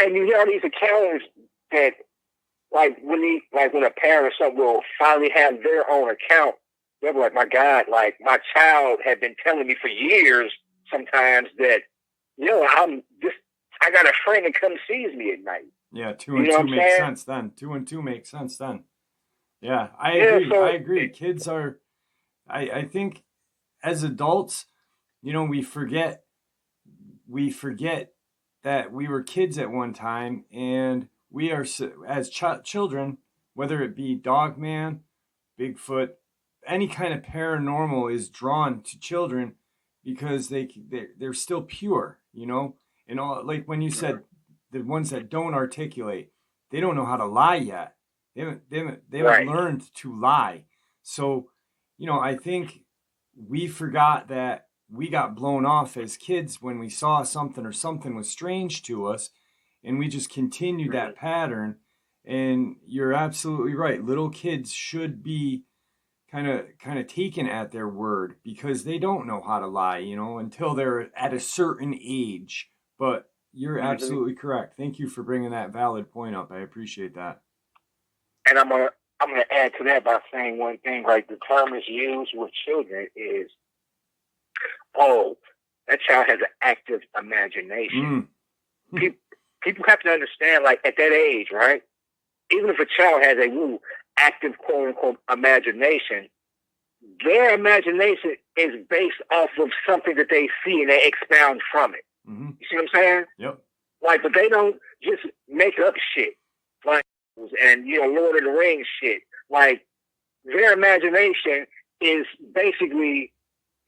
and you hear all these accounts that, like, when a parent or something will finally have their own account, they're like, my God, like, my child had been telling me for years sometimes that, you know, I got a friend that comes sees me at night. Yeah, 2 and 2 makes sense then. 2 and 2 makes sense then. Yeah, I agree. So, I agree. Kids are, I think as adults, you know, we forget that we were kids at one time, and we are, as children, whether it be Dogman, Bigfoot, any kind of paranormal is drawn to children because they're still pure, you know? And all, like when you said the ones that don't articulate, they don't know how to lie yet. They haven't learned to lie. So, you know, I think we forgot that we got blown off as kids when we saw something or something was strange to us, and we just continued that pattern. And you're absolutely right. Little kids should be kind of taken at their word because they don't know how to lie, you know, until they're at a certain age. But you're absolutely correct. Thank you for bringing that valid point up. I appreciate that. And I'm gonna add to that by saying one thing. Like, the term is used with children is, oh, that child has an active imagination. People have to understand, like, at that age, right? Even if a child has a active, quote unquote, imagination, their imagination is based off of something that they see and they expound from it. Mm-hmm. You see what I'm saying? Yep. Like, but they don't just make up shit. Like, and, you know, Lord of the Rings shit. Like, their imagination is basically,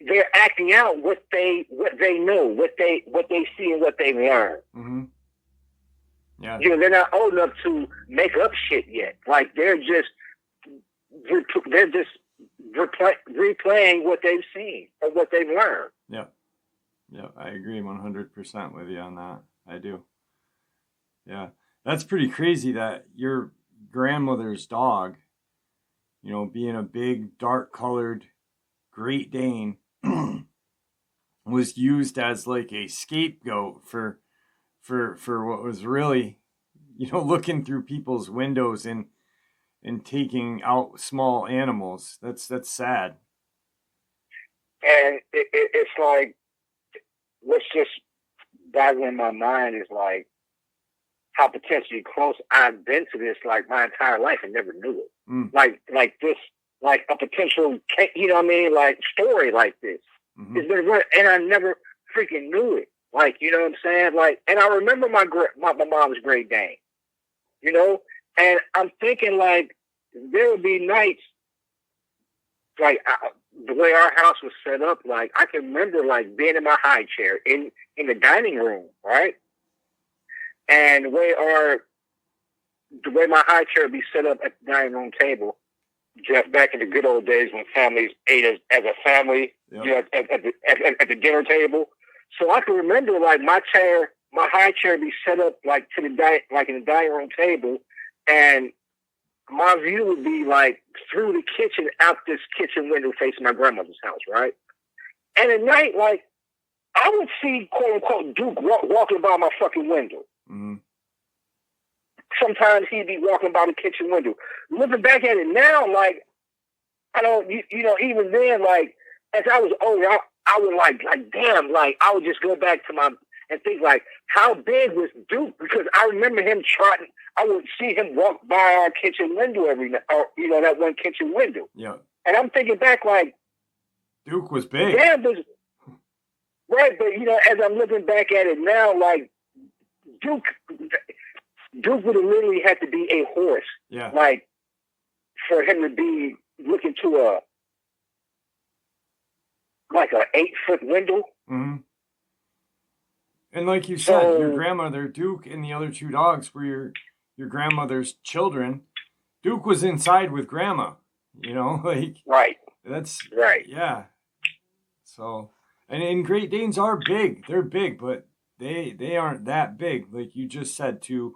they're acting out what they know, what they see and what they learn. Mm-hmm. Yeah. You know, they're not old enough to make up shit yet. Like, they're just replaying what they've seen or what they've learned. Yeah. Yeah, I agree 100% with you on that. I do. Yeah. That's pretty crazy that your grandmother's dog, you know, being a big, dark-colored Great Dane, was used as like a scapegoat for what was really, you know, looking through people's windows and taking out small animals. That's sad. And it's like, what's just boggling my mind is like how potentially close I've been to this, like, my entire life and never knew it. Like this, like a potential, you know what I mean, like, story like this. Mm-hmm. It's been running, and I never freaking knew it. Like, you know what I'm saying? Like, and I remember my mom's Great Dane, you know, and I'm thinking, like, there would be nights, like, the way our house was set up, like, I can remember, like, being in my high chair in the dining room, right? And the way my high chair would be set up at the dining room table, just back in the good old days when families ate as a family, yep, you know, at the dinner table. So I can remember, like, my high chair would be set up like in the dining room table, and my view would be like through the kitchen, out this kitchen window facing my grandmother's house, right? And at night, like, I would see quote unquote Duke walking by my fucking window. Mm-hmm. Sometimes he'd be walking by the kitchen window. Looking back at it now, like I don't, even then, like as I was older, I would like damn, like I would just go back to my and think like, how big was Duke? Because I remember him trotting. I would see him walk by our kitchen window every night, or that one kitchen window. Yeah. And I'm thinking back like, Duke was big. Damn, right? But as I'm looking back at it now, like Duke would have literally had to be a horse, yeah, like for him to be looking to a 8-foot window. Mm-hmm. And like you said, your grandmother, Duke, and the other two dogs were your grandmother's children. Duke was inside with grandma, like right. That's right. Yeah. So, and Great Danes are big. They're big, but they aren't that big, like you just said, to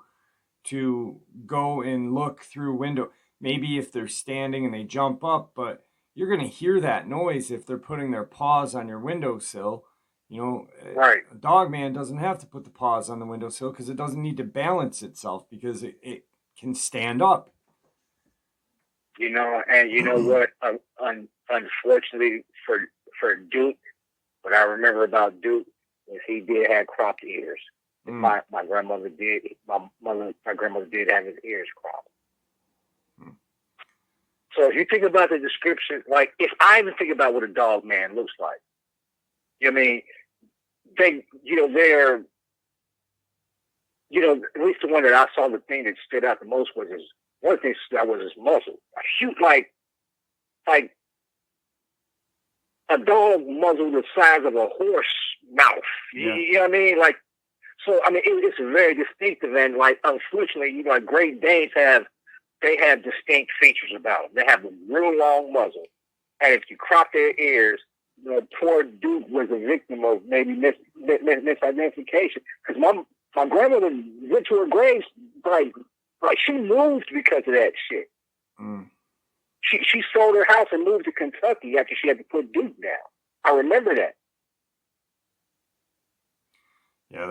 go and look through a window. Maybe if they're standing and they jump up, but you're going to hear that noise if they're putting their paws on your windowsill. Right. A Dogman doesn't have to put the paws on the windowsill because it doesn't need to balance itself because it can stand up. And you know what? Unfortunately for Duke, what I remember about Duke is he did have cropped ears. My grandmother did. My grandmother did have his ears cropped. So if you think about the description, like if I even think about what a dog man looks like, I mean, they're, at least the one that I saw, the thing that stood out the most was one thing that stood out was his muzzle. A huge, like a dog muzzle the size of a horse mouth. Yeah. You know what I mean? Like, so I mean, it's very distinctive, and like, unfortunately, Great Danes have distinct features about them. They have a real long muzzle, and if you crop their ears, poor Duke was a victim of maybe misidentification. Because my grandmother went to her grave like she moved because of that shit. Mm. She sold her house and moved to Kentucky after she had to put Duke down. I remember that. Yeah,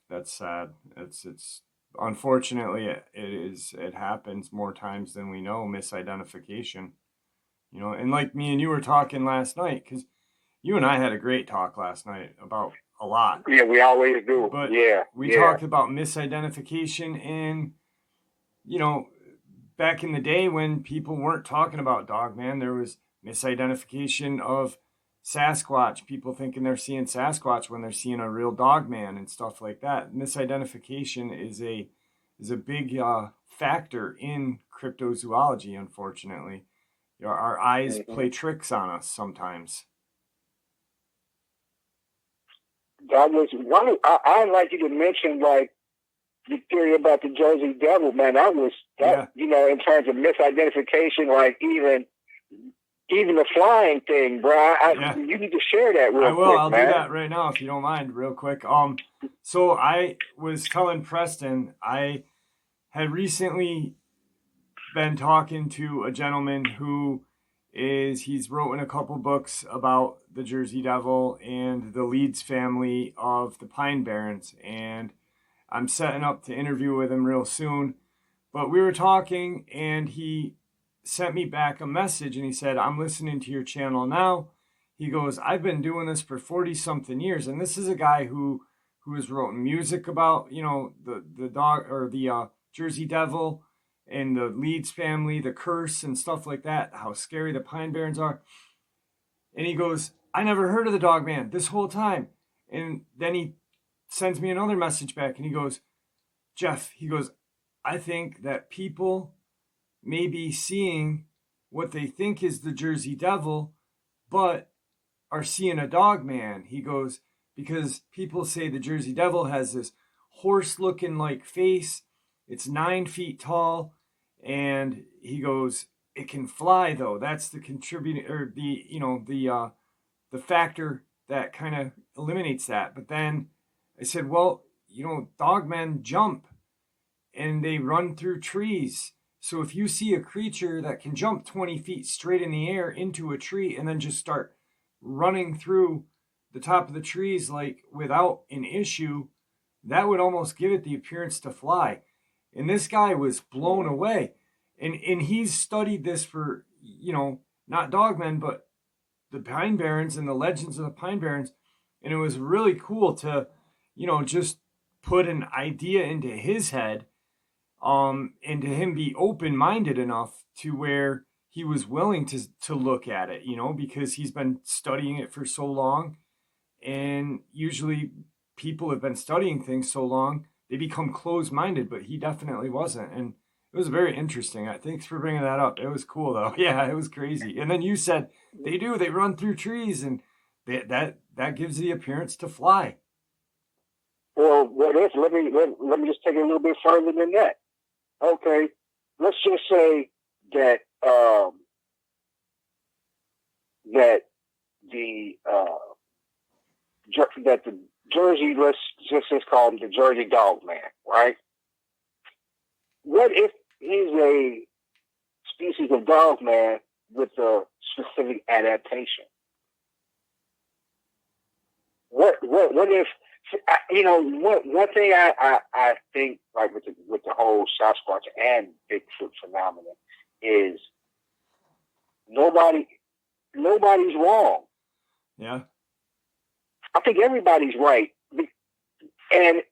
that's sad. It's unfortunately it happens more times than we know, misidentification. And like me and you were talking last night, because you and I had a great talk last night about a lot. Yeah, we always do. But we yeah. talked about misidentification and back in the day when people weren't talking about Dogman, there was misidentification of Sasquatch, people thinking they're seeing Sasquatch when they're seeing a real Dogman and stuff like that. Misidentification is a big factor in cryptozoology, unfortunately. Our eyes play tricks on us sometimes. That was one. I'd like you to mention like the theory about the Jersey Devil, man. In terms of misidentification, like even the flying thing, bro. You need to share that real quick. I'll man. do that right now if you don't mind, real quick. So I was telling Preston, I had recently been talking to a gentleman who he's written a couple books about the Jersey Devil and the Leeds family of the Pine Barrens, and I'm setting up to interview with him real soon. But we were talking, and he sent me back a message, and he said, I'm listening to your channel now. He goes, I've been doing this for 40-something years, and this is a guy who has written music about, the dog or the Jersey Devil and the Leeds family, the curse and stuff like that, how scary the Pine Barrens are. And he goes, I never heard of the Dogman this whole time. And then he sends me another message back, and he goes, Jeff, he goes, I think that people may be seeing what they think is the Jersey Devil, but are seeing a Dogman. He goes, because people say the Jersey Devil has this horse-looking like face. It's 9 feet tall, and he goes, it can fly though. That's the contributing, or the factor that kind of eliminates that. But then I said, well, Dogmen jump and they run through trees. So if you see a creature that can jump 20 feet straight in the air into a tree and then just start running through the top of the trees like without an issue, that would almost give it the appearance to fly. And this guy was blown away. And he's studied this for, not Dogman, but the Pine Barrens and the legends of the Pine Barrens. And it was really cool to, just put an idea into his head, and to him be open-minded enough to where he was willing to look at it, because he's been studying it for so long. And usually people have been studying things so long, they become closed-minded, but he definitely wasn't. And it was very interesting. Thanks for bringing that up. It was cool, though. Yeah, it was crazy. And then you said they run through trees, and that gives the appearance to fly. Well, what if? Let me just take it a little bit further than that. Okay, let's just say that that the Jersey, let's just call him the Jersey Dogman, right? What if he's a species of dogman with a specific adaptation? What if, one thing I think, like with the whole Sasquatch and Bigfoot phenomenon, is nobody's wrong. Yeah. I think everybody's right, and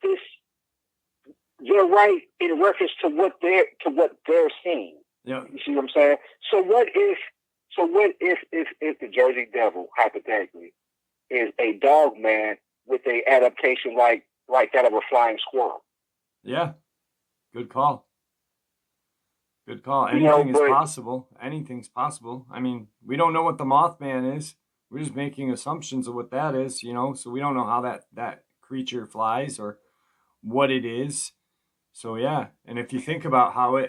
they're right in reference to what they're seeing. Yeah. You see what I'm saying? So what if the Jersey Devil, hypothetically, is a dog man with a adaptation like that of a flying squirrel? Yeah. Good call. Good call. Anything is possible. Anything's possible. I mean, we don't know what the Mothman is. We're just making assumptions of what that is, so we don't know how that creature flies or what it is. So yeah. And if you think about how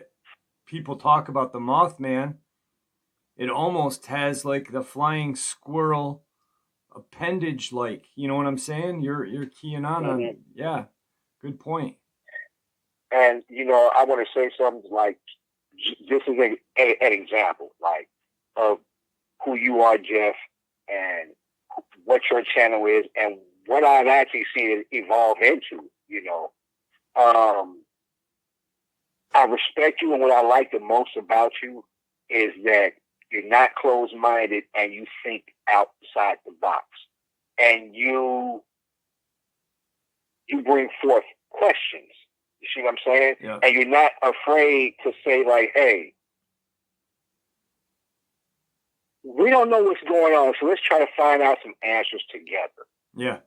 people talk about the Mothman, it almost has like the flying squirrel appendage, like, you know what I'm saying? You're keying on Mm-hmm. Yeah, good point. And I want to say something like, this is an example, like, of who you are, Jeff, and what your channel is, and what I've actually seen it evolve into. I respect you, and what I like the most about you is that you're not closed-minded and you think outside the box, and you bring forth questions. You see what I'm saying? Yeah. And you're not afraid to say, like, hey, we don't know what's going on, so let's try to find out some answers together. Yeah.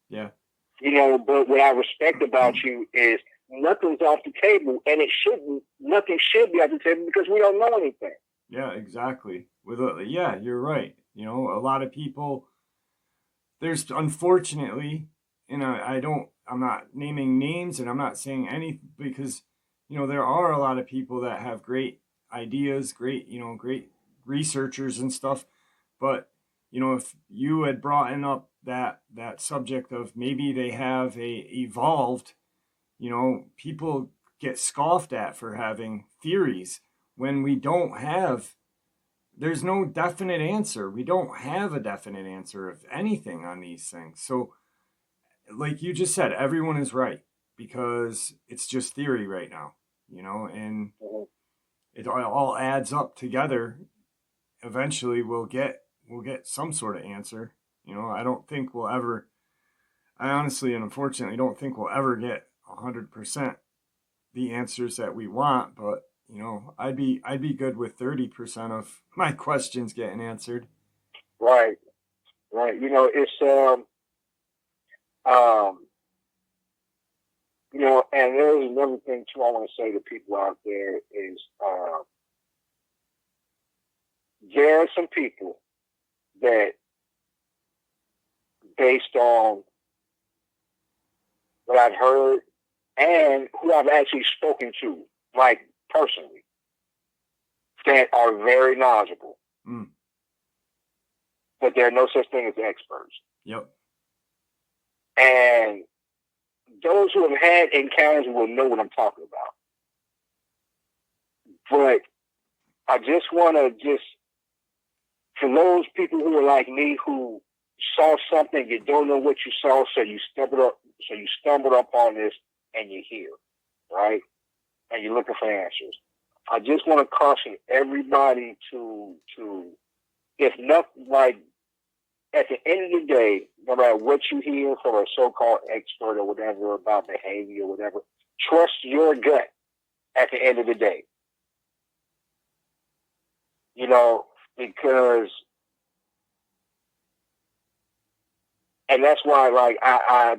Yeah. But what I respect about you is nothing's off the table, and nothing should be off the table because we don't know anything. Yeah, exactly. Yeah, you're right. A lot of people, there's unfortunately, and I'm not naming names, and I'm not saying anything, because, there are a lot of people that have great ideas, great researchers and stuff. But, if you had brought up that subject of maybe they have evolved, people get scoffed at for having theories when there's no definite answer. We don't have a definite answer of anything on these things. So, like you just said, everyone is right because it's just theory right now, and it all adds up together. Eventually we'll get some sort of answer. I honestly and unfortunately don't think we'll ever get 100% the answers that we want, but I'd be good with 30% of my questions getting answered. Right. It's and there's another thing too I want to say to people out there is there are some people that, based on what I've heard and who I've actually spoken to, like personally, that are very knowledgeable. But there are no such thing as experts. Yep. And those who have had encounters will know what I'm talking about. But I just want to for those people who are like me, who saw something, you don't know what you saw, so you stumbled up on this, and you're here, right? And you're looking for answers. I just want to caution everybody to if nothing, like, at the end of the day, no matter what you hear from a so-called expert or whatever about behavior or whatever, trust your gut at the end of the day. You know, because, and that's why, like, I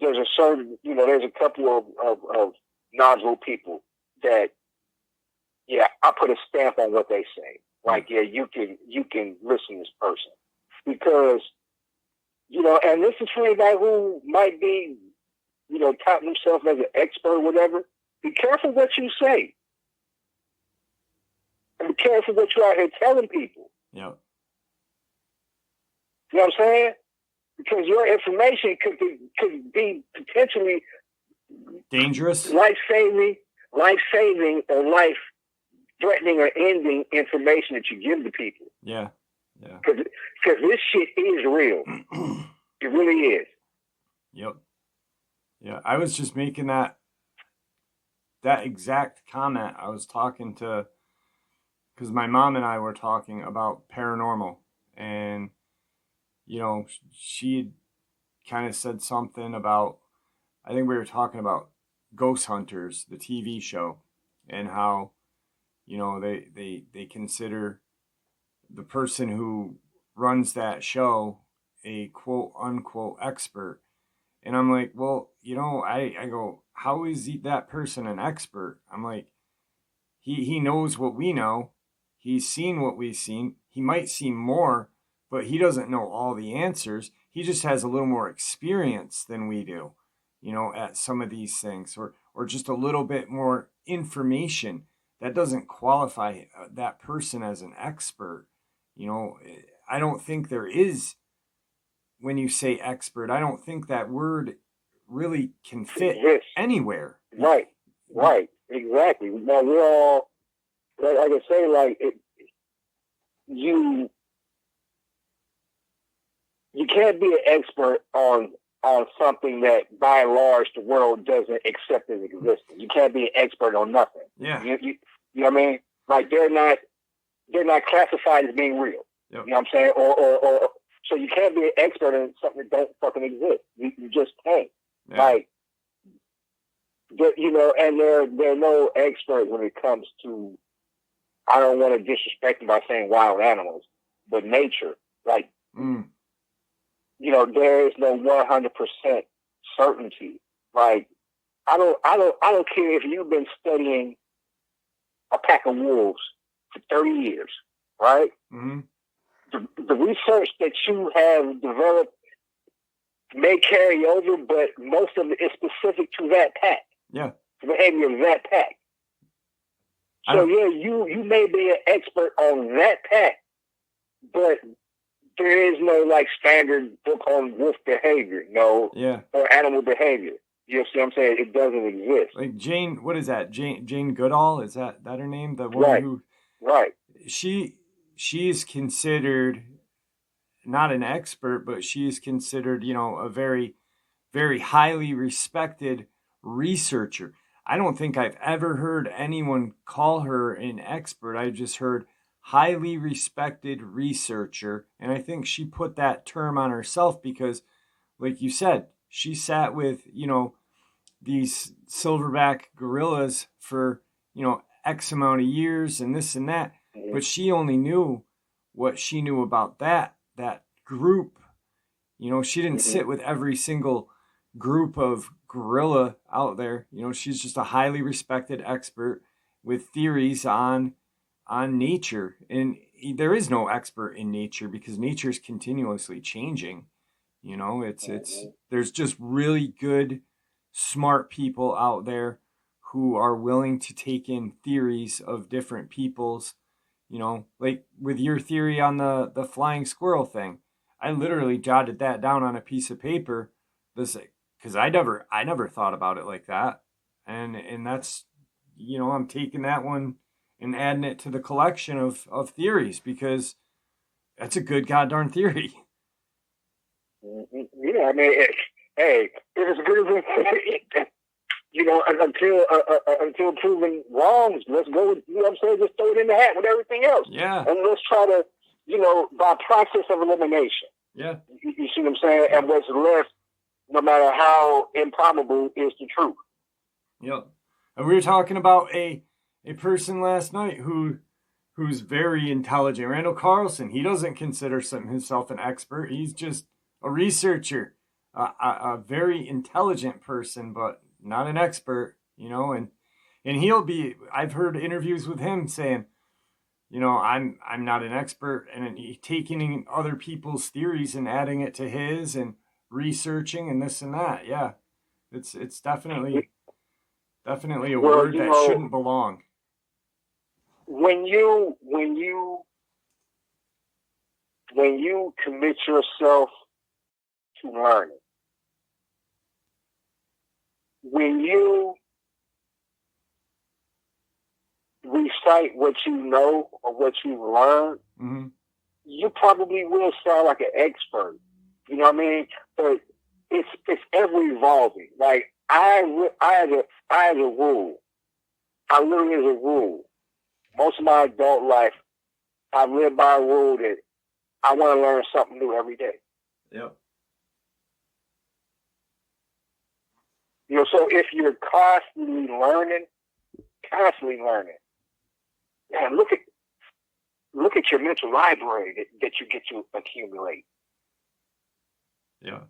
there's a certain, you know, there's a couple of knowledgeable people that, yeah, I put a stamp on what they say. Like, yeah, you can listen to this person. Because, you know, and this is for anybody who might be, you know, touting himself as an expert or whatever. Be careful what you say. And be careful what you're out here telling people. Yep. You know what I'm saying? Because your information could be potentially dangerous, life-saving or life-threatening or ending information that you give to people. Yeah. Yeah. Because this shit is real. It really is. Yep. Yeah. I was just making that exact comment. I was talking to, because my mom and I were talking about paranormal, and, you know, she kind of said something about, I think we were talking about Ghost Hunters, the TV show, and how, you know, they consider the person who runs that show a quote unquote expert. And I'm like, well, you know, I go, how is that person an expert? I'm like, he knows what we know. He's seen what we've seen. He might see more, but he doesn't know all the answers. He just has a little more experience than we do, you know, at some of these things, or just a little bit more information. That doesn't qualify that person as an expert. You know, I don't think there is, when you say expert, I don't think that word really can fit anywhere. Right, exactly. Now, we're all, like I say, like, you can't be an expert on something that, by and large, the world doesn't accept as existing. You can't be an expert on nothing. Yeah. You know what I mean? Like, they're not classified as being real. Yep. You know what I'm saying? Or so you can't be an expert in something that don't fucking exist. You just can't. Yeah. Like, you know, and there are no experts when it comes to, I don't want to disrespect them by saying wild animals, but nature. Like, you know, there is no 100% certainty. Like, I don't care if you've been studying a pack of wolves for 30 years, right? Mm-hmm. The research that you have developed may carry over, but most of it is specific to that pack. Yeah. The behavior of that pack. So yeah, you may be an expert on that pack, but there is no, like, standard book on wolf behavior, or animal behavior. You see what I'm saying? It doesn't exist. Like Jane, what is that? Jane Goodall, is that her name? The woman who, right. She is considered not an expert, but she is considered, you know, a very, very highly respected researcher. I don't think I've ever heard anyone call her an expert. I just heard highly respected researcher. And I think she put that term on herself because, like you said, she sat with, you know, these silverback gorillas for, you know, X amount of years and this and that. But she only knew what she knew about that group. You know, she didn't sit with every single group of gorilla out there. You know, she's just a highly respected expert with theories on nature. And there is no expert in nature because nature is continuously changing. You know, it's there's just really good, smart people out there who are willing to take in theories of different people's. You know, like with your theory on the flying squirrel thing, I literally jotted that down on a piece of paper, because I never thought about it like that, and that's, you know, I'm taking that one and adding it to the collection of theories because that's a good goddamn theory. Yeah, I mean, hey, it is good as it, until proven wrongs, let's go with, you know what I'm saying, just throw it in the hat with everything else. Yeah. And let's try to, by process of elimination. Yeah. You see what I'm saying? And what's left, no matter how improbable, is the truth. Yep. And we were talking about a person last night who's very intelligent. Randall Carlson. He doesn't consider himself an expert. He's just a researcher, a very intelligent person, but not an expert. And he'll be. I've heard interviews with him saying, I'm not an expert, and taking other people's theories and adding it to his and researching and this and that. Yeah, it's definitely a word that shouldn't belong. When you commit yourself to learning, when you recite what you know or what you've learned, mm-hmm. you probably will sound like an expert. You know what I mean? But it's ever evolving. Like I have a rule. I literally have a rule. Most of my adult life, I live by a rule that I want to learn something new every day. Yep. So if you're constantly learning, man, look at your mental library that you get to accumulate. Yeah.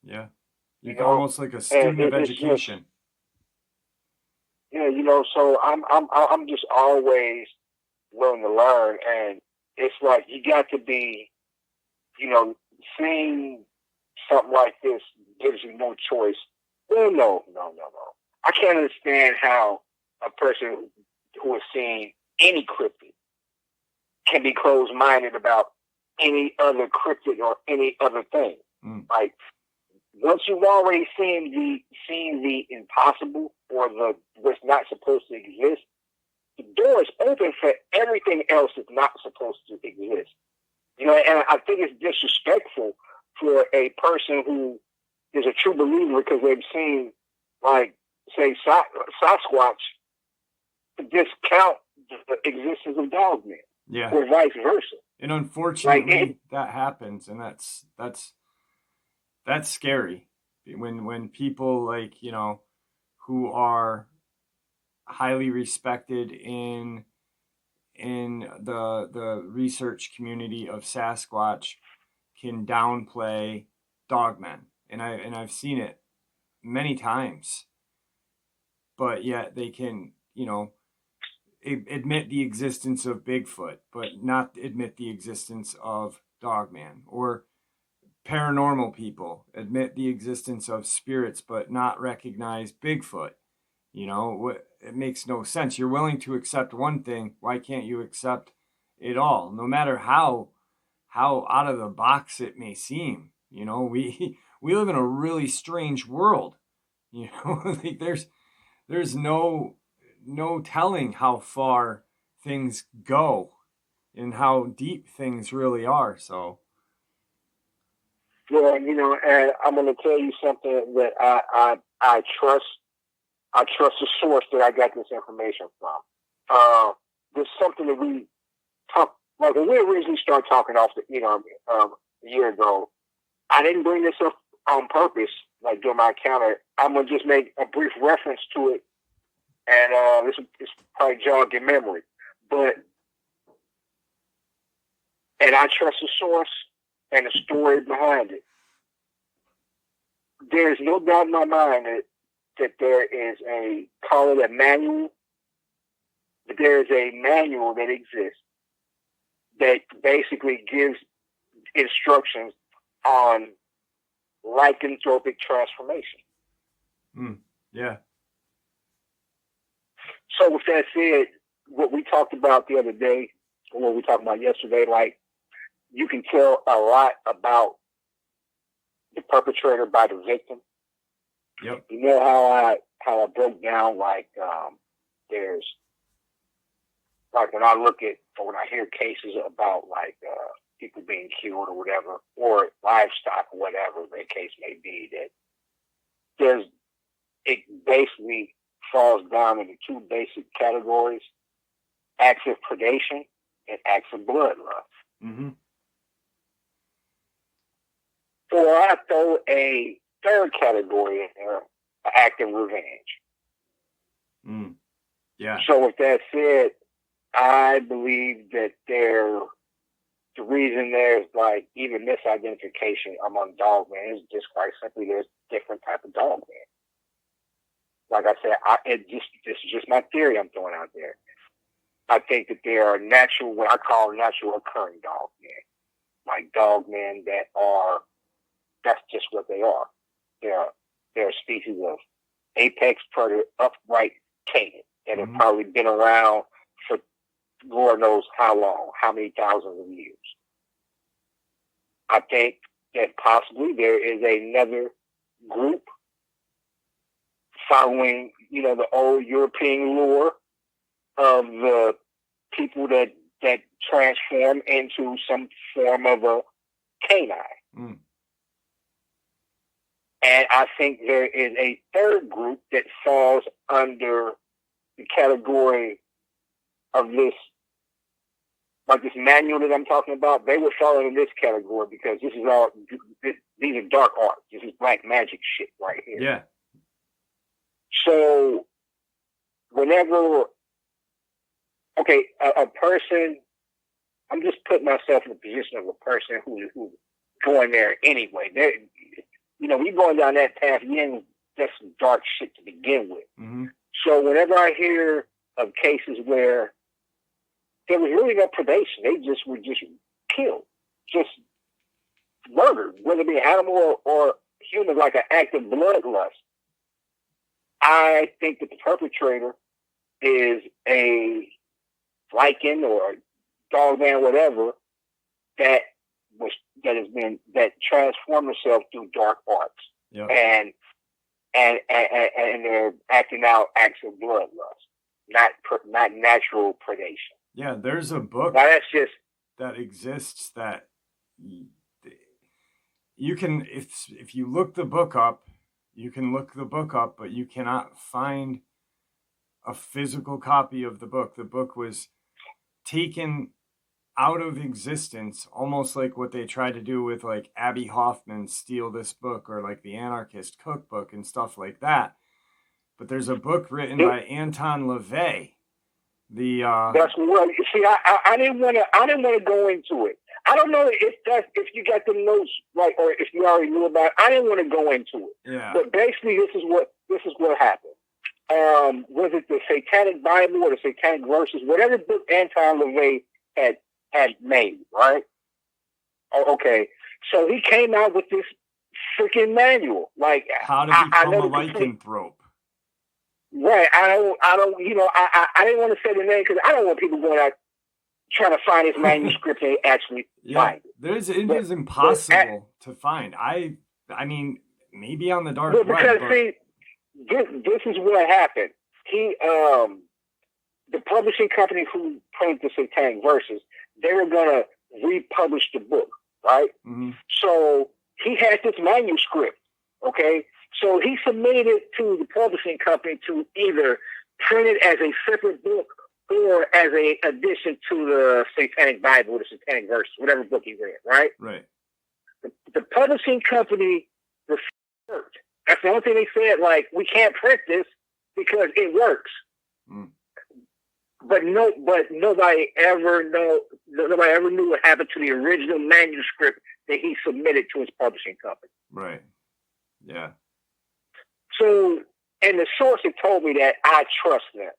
Yeah. You're almost like a student of education. So I'm just always willing to learn, and it's like you got to be, seeing something like this gives you no choice. Oh, no. I can't understand how a person who has seen any cryptid can be closed-minded about any other cryptid or any other thing. Like, once you've already seen the impossible or the what's not supposed to exist, the door is open for everything else that's not supposed to exist. And I think it's disrespectful for a person who is a true believer because they've seen, like, say, Sasquatch, to discount the existence of Dogman. Yeah. Or vice versa. And unfortunately, that happens, and that's scary. When people who are highly respected in the research community of Sasquatch can downplay Dogmen, and I've seen it many times, but yet they can admit the existence of Bigfoot, but not admit the existence of Dogman, or paranormal people admit the existence of spirits, but not recognize Bigfoot. It makes no sense. You're willing to accept one thing. Why can't you accept it all? No matter how out of the box it may seem. We live in a really strange world. Like there's no telling how far things go and how deep things really are. So. Well, and I'm going to tell you something that I trust. I trust the source that I got this information from. There's something that we talk, like when we originally started talking off a year ago. I didn't bring this up on purpose, like during my encounter. I'm going to just make a brief reference to it, and this probably jog your memory. And I trust the source and the story behind it. There's no doubt in my mind that there is call it a manual, but there is a manual that exists that basically gives instructions on lycanthropic transformation. Yeah. So with that said, what we talked about the other day, or what we talked about yesterday, like, you can tell a lot about the perpetrator by the victim. Yep. You know how I broke down, like, there's, like, when I look at, or when I hear cases about, like, people being killed or whatever, or livestock, whatever the case may be, that it basically falls down into two basic categories: acts of predation and acts of bloodlust. Mm-hmm. Or I throw a third category in there: an act of revenge. Mm. Yeah. So with that said, I believe that the reason there's like even misidentification among dogmen is just quite simply there's different type of dogmen. Like I said, this is just my theory I'm throwing out there. I think that there are natural, what I call natural occurring dogmen, like dogmen that's just what they are. They're a species of apex predator, upright canine that have probably been around for Lord knows how long, how many thousands of years. I think that possibly there is another group following, the old European lore of the people that transform into some form of a canine. Mm. And I think there is a third group that falls under the category of this, like this manual that I'm talking about. They would fall in this category because these are dark arts. This is black magic shit right here. Yeah. So whenever, a person, I'm just putting myself in the position of a person who's going there anyway. When you're going down that path, that's some dark shit to begin with. Mm-hmm. So whenever I hear of cases where there was really no predation, they just were just killed, just murdered, whether it be animal or human, like an act of bloodlust, I think that the perpetrator is a lichen or a dogman, whatever, that transformed itself through dark arts. Yep. And they're acting out acts of bloodlust, not natural predation. Yeah, there's a book now that's just that exists that you can, if you look the book up, you can look the book up, but you cannot find a physical copy of the book. The book was taken out of existence, almost like what they tried to do with like Abby Hoffman, Steal This Book, or like the Anarchist Cookbook and stuff like that. But there's a book written by Anton LaVey. That's what you see. I didn't want to go into it. I don't know if you got the notes right or if you already knew about it. I didn't want to go into it. Yeah. But basically, this is what happened. Was it the Satanic Bible or the Satanic Verses? Whatever book Anton LaVey had made, right? Oh, okay. So he came out with this freaking manual, like how to become a lycanthrope. Right. I don't. I didn't want to say the name because I don't want people going out trying to find his manuscript and actually find it. It is impossible to find. I mean, maybe on the dark web. Because see, this is what happened. He, the publishing company who printed the Satanic Verses, they were gonna republish the book, right? Mm-hmm. So he had this manuscript, okay? So he submitted it to the publishing company to either print it as a separate book or as a addition to the Satanic Bible, the Satanic Verses, whatever book he read, right? Right. The publishing company refused. That's the only thing they said, like, we can't print this because it works. Mm. But nobody ever knew what happened to the original manuscript that he submitted to his publishing company. Right. Yeah. So, and the source that told me that, I trust them.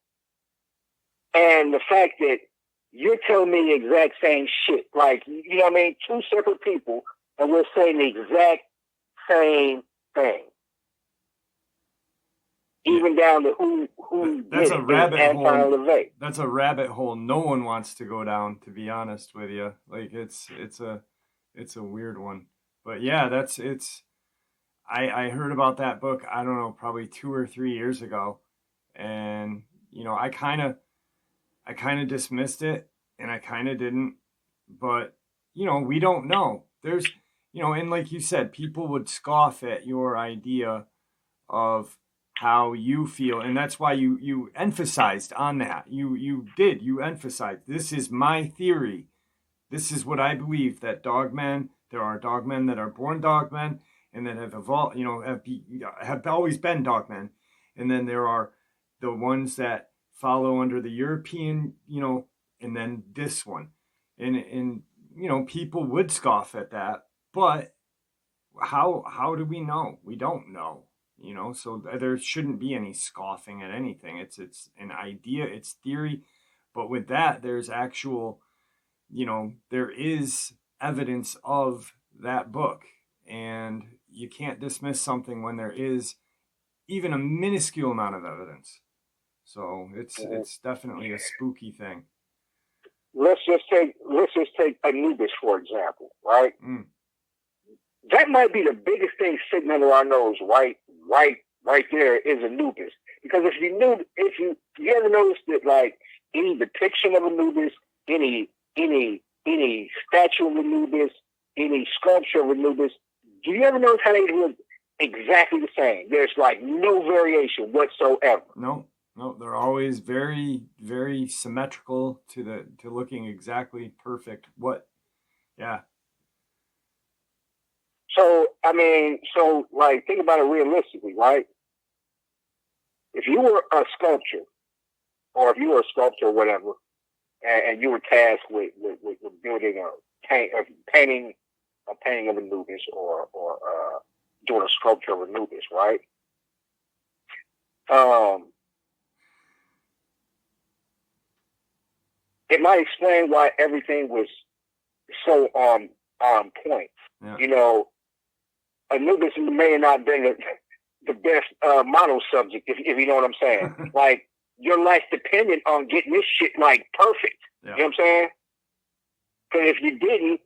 And the fact that you're telling me the exact same shit, like, you know what I mean? Two separate people, and we're saying the exact same thing. Even down to who that's did a rabbit hole. That's a rabbit hole no one wants to go down, to be honest with you. Like it's a weird one. But yeah, I heard about that book, I don't know, probably 2 or 3 years ago. And, I kind of dismissed it and I kind of didn't. But we don't know. There's, and like you said, people would scoff at your idea of how you feel, and that's why you emphasized on that. You emphasized, this is my theory. This is what I believe, that dogmen, there are dogmen that are born dogmen and that have evolved, have always been dogmen. And then there are the ones that follow under the European, and then this one. And people would scoff at that, but how do we know? We don't know. So there shouldn't be any scoffing at anything. It's an idea, it's theory, but with that, there's actual, there is evidence of that book, and you can't dismiss something when there is even a minuscule amount of evidence. So it's definitely a spooky thing. Let's just take Anubis for example, right? That might be the biggest thing sitting under our nose, right there is Anubis. Because if you ever noticed that, like, any depiction of Anubis, any statue of Anubis, any sculpture of Anubis, do you ever notice how they look exactly the same? There's like no variation whatsoever. No, they're always very, very symmetrical to looking exactly perfect. Yeah. So, like, think about it realistically, right? If you were a sculptor, or whatever, and you were tasked with building painting of Anubis, or doing a sculpture of Anubis, right? It might explain why everything was so on point. Yeah. Anubis may not have been the best model subject, if you know what I'm saying. Like, your life depended on getting this shit, like, perfect. Yeah. You know what I'm saying? Because if you didn't,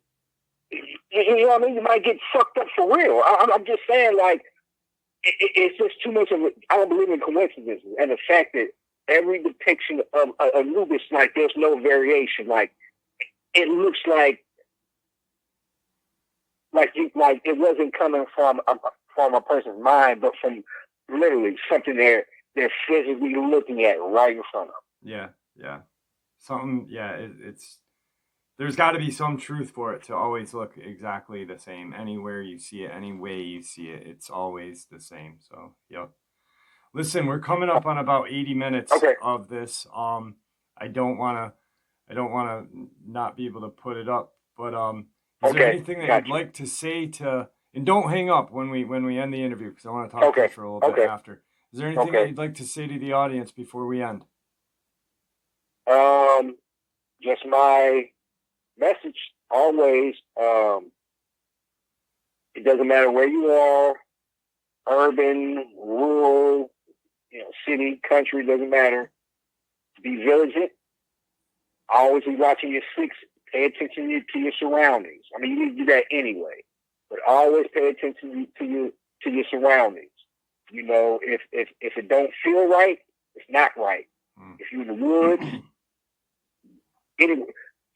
you know what I mean, you might get fucked up for real. I'm just saying, like, it's just too much of it. I don't believe in coincidences. And the fact that every depiction of Anubis, like, there's no variation. Like, it looks like it wasn't coming from a person's mind, but from literally something they're physically looking at right in front of them. Yeah. Something, yeah, it's there's got to be some truth for it to always look exactly the same. Anywhere you see it, any way you see it, it's always the same. So, yep. Listen, we're coming up on about 80 minutes of this. I don't want to not be able to put it up, but is there anything that you'd like to say to, and don't hang up when we end the interview, because I want to talk to you for a little bit after. Is there anything that you'd like to say to the audience before we end? Just my message always, it doesn't matter where you are, urban, rural, city, country, doesn't matter. Be vigilant. Always be watching your six. Pay attention to your surroundings. I mean, you need to do that anyway, but always pay attention to your surroundings. If it don't feel right, it's not right. If you're in the woods,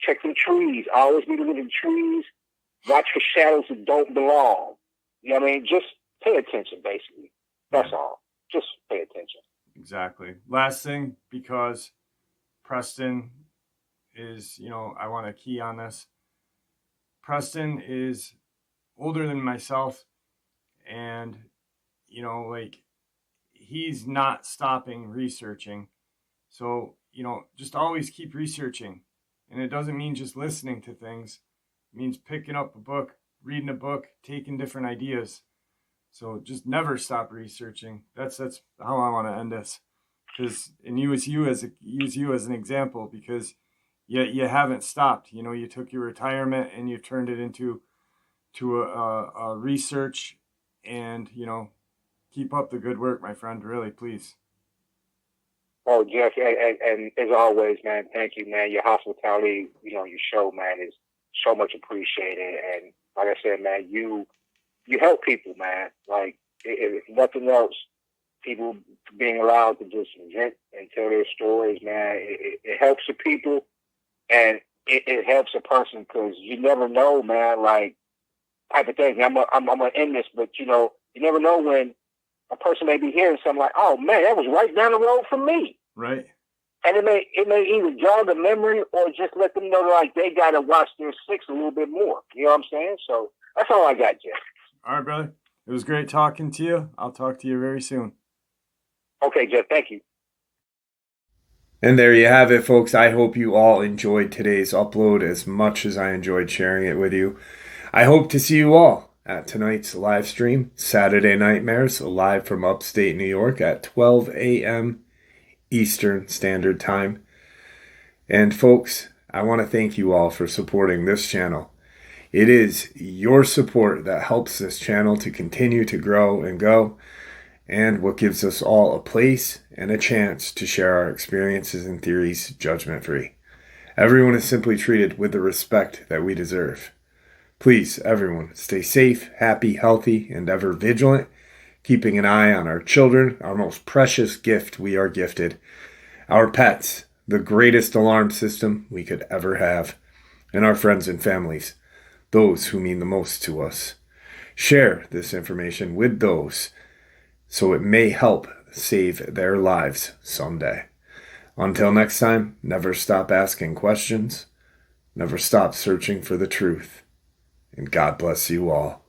check the trees. Always be looking at the trees. Watch for shadows that don't belong. You know what I mean? Just pay attention, basically. That's all. Just pay attention. Exactly. Last thing, because Preston is, I want to key on this. Preston is older than myself, and, he's not stopping researching. So, just always keep researching. And it doesn't mean just listening to things. It means picking up a book, reading a book, taking different ideas. So just never stop researching. That's how I want to end this. And use you as an example, because you haven't stopped. You took your retirement and you turned it into a research, and keep up the good work, my friend. Really, please. Oh, Jeff, and as always, man, thank you, man. Your hospitality, your show, man, is so much appreciated. And like I said, man, you help people, man. Like, if nothing else, people being allowed to just vent and tell their stories, man, it helps the people. And it helps a person because you never know, man. Like hypothetically, I'm gonna end this, but you never know when a person may be hearing something like, "Oh man, that was right down the road from me." Right. And it may either jog a memory or just let them know like they gotta watch their six a little bit more. You know what I'm saying? So that's all I got, Jeff. All right, brother. It was great talking to you. I'll talk to you very soon. Okay, Jeff. Thank you. And there you have it, folks. I hope you all enjoyed today's upload as much as I enjoyed sharing it with you. I hope to see you all at tonight's live stream, Saturday Nightmares, live from upstate New York at 12 a.m. Eastern Standard Time. And folks, I want to thank you all for supporting this channel. It is your support that helps this channel to continue to grow and go, and what gives us all a place and a chance to share our experiences and theories judgment-free. Everyone is simply treated with the respect that we deserve. Please, everyone, stay safe, happy, healthy, and ever vigilant, keeping an eye on our children, our most precious gift we are gifted, our pets, the greatest alarm system we could ever have, and our friends and families, those who mean the most to us. Share this information with those so it may help save their lives someday. Until next time, never stop asking questions, never stop searching for the truth, and God bless you all.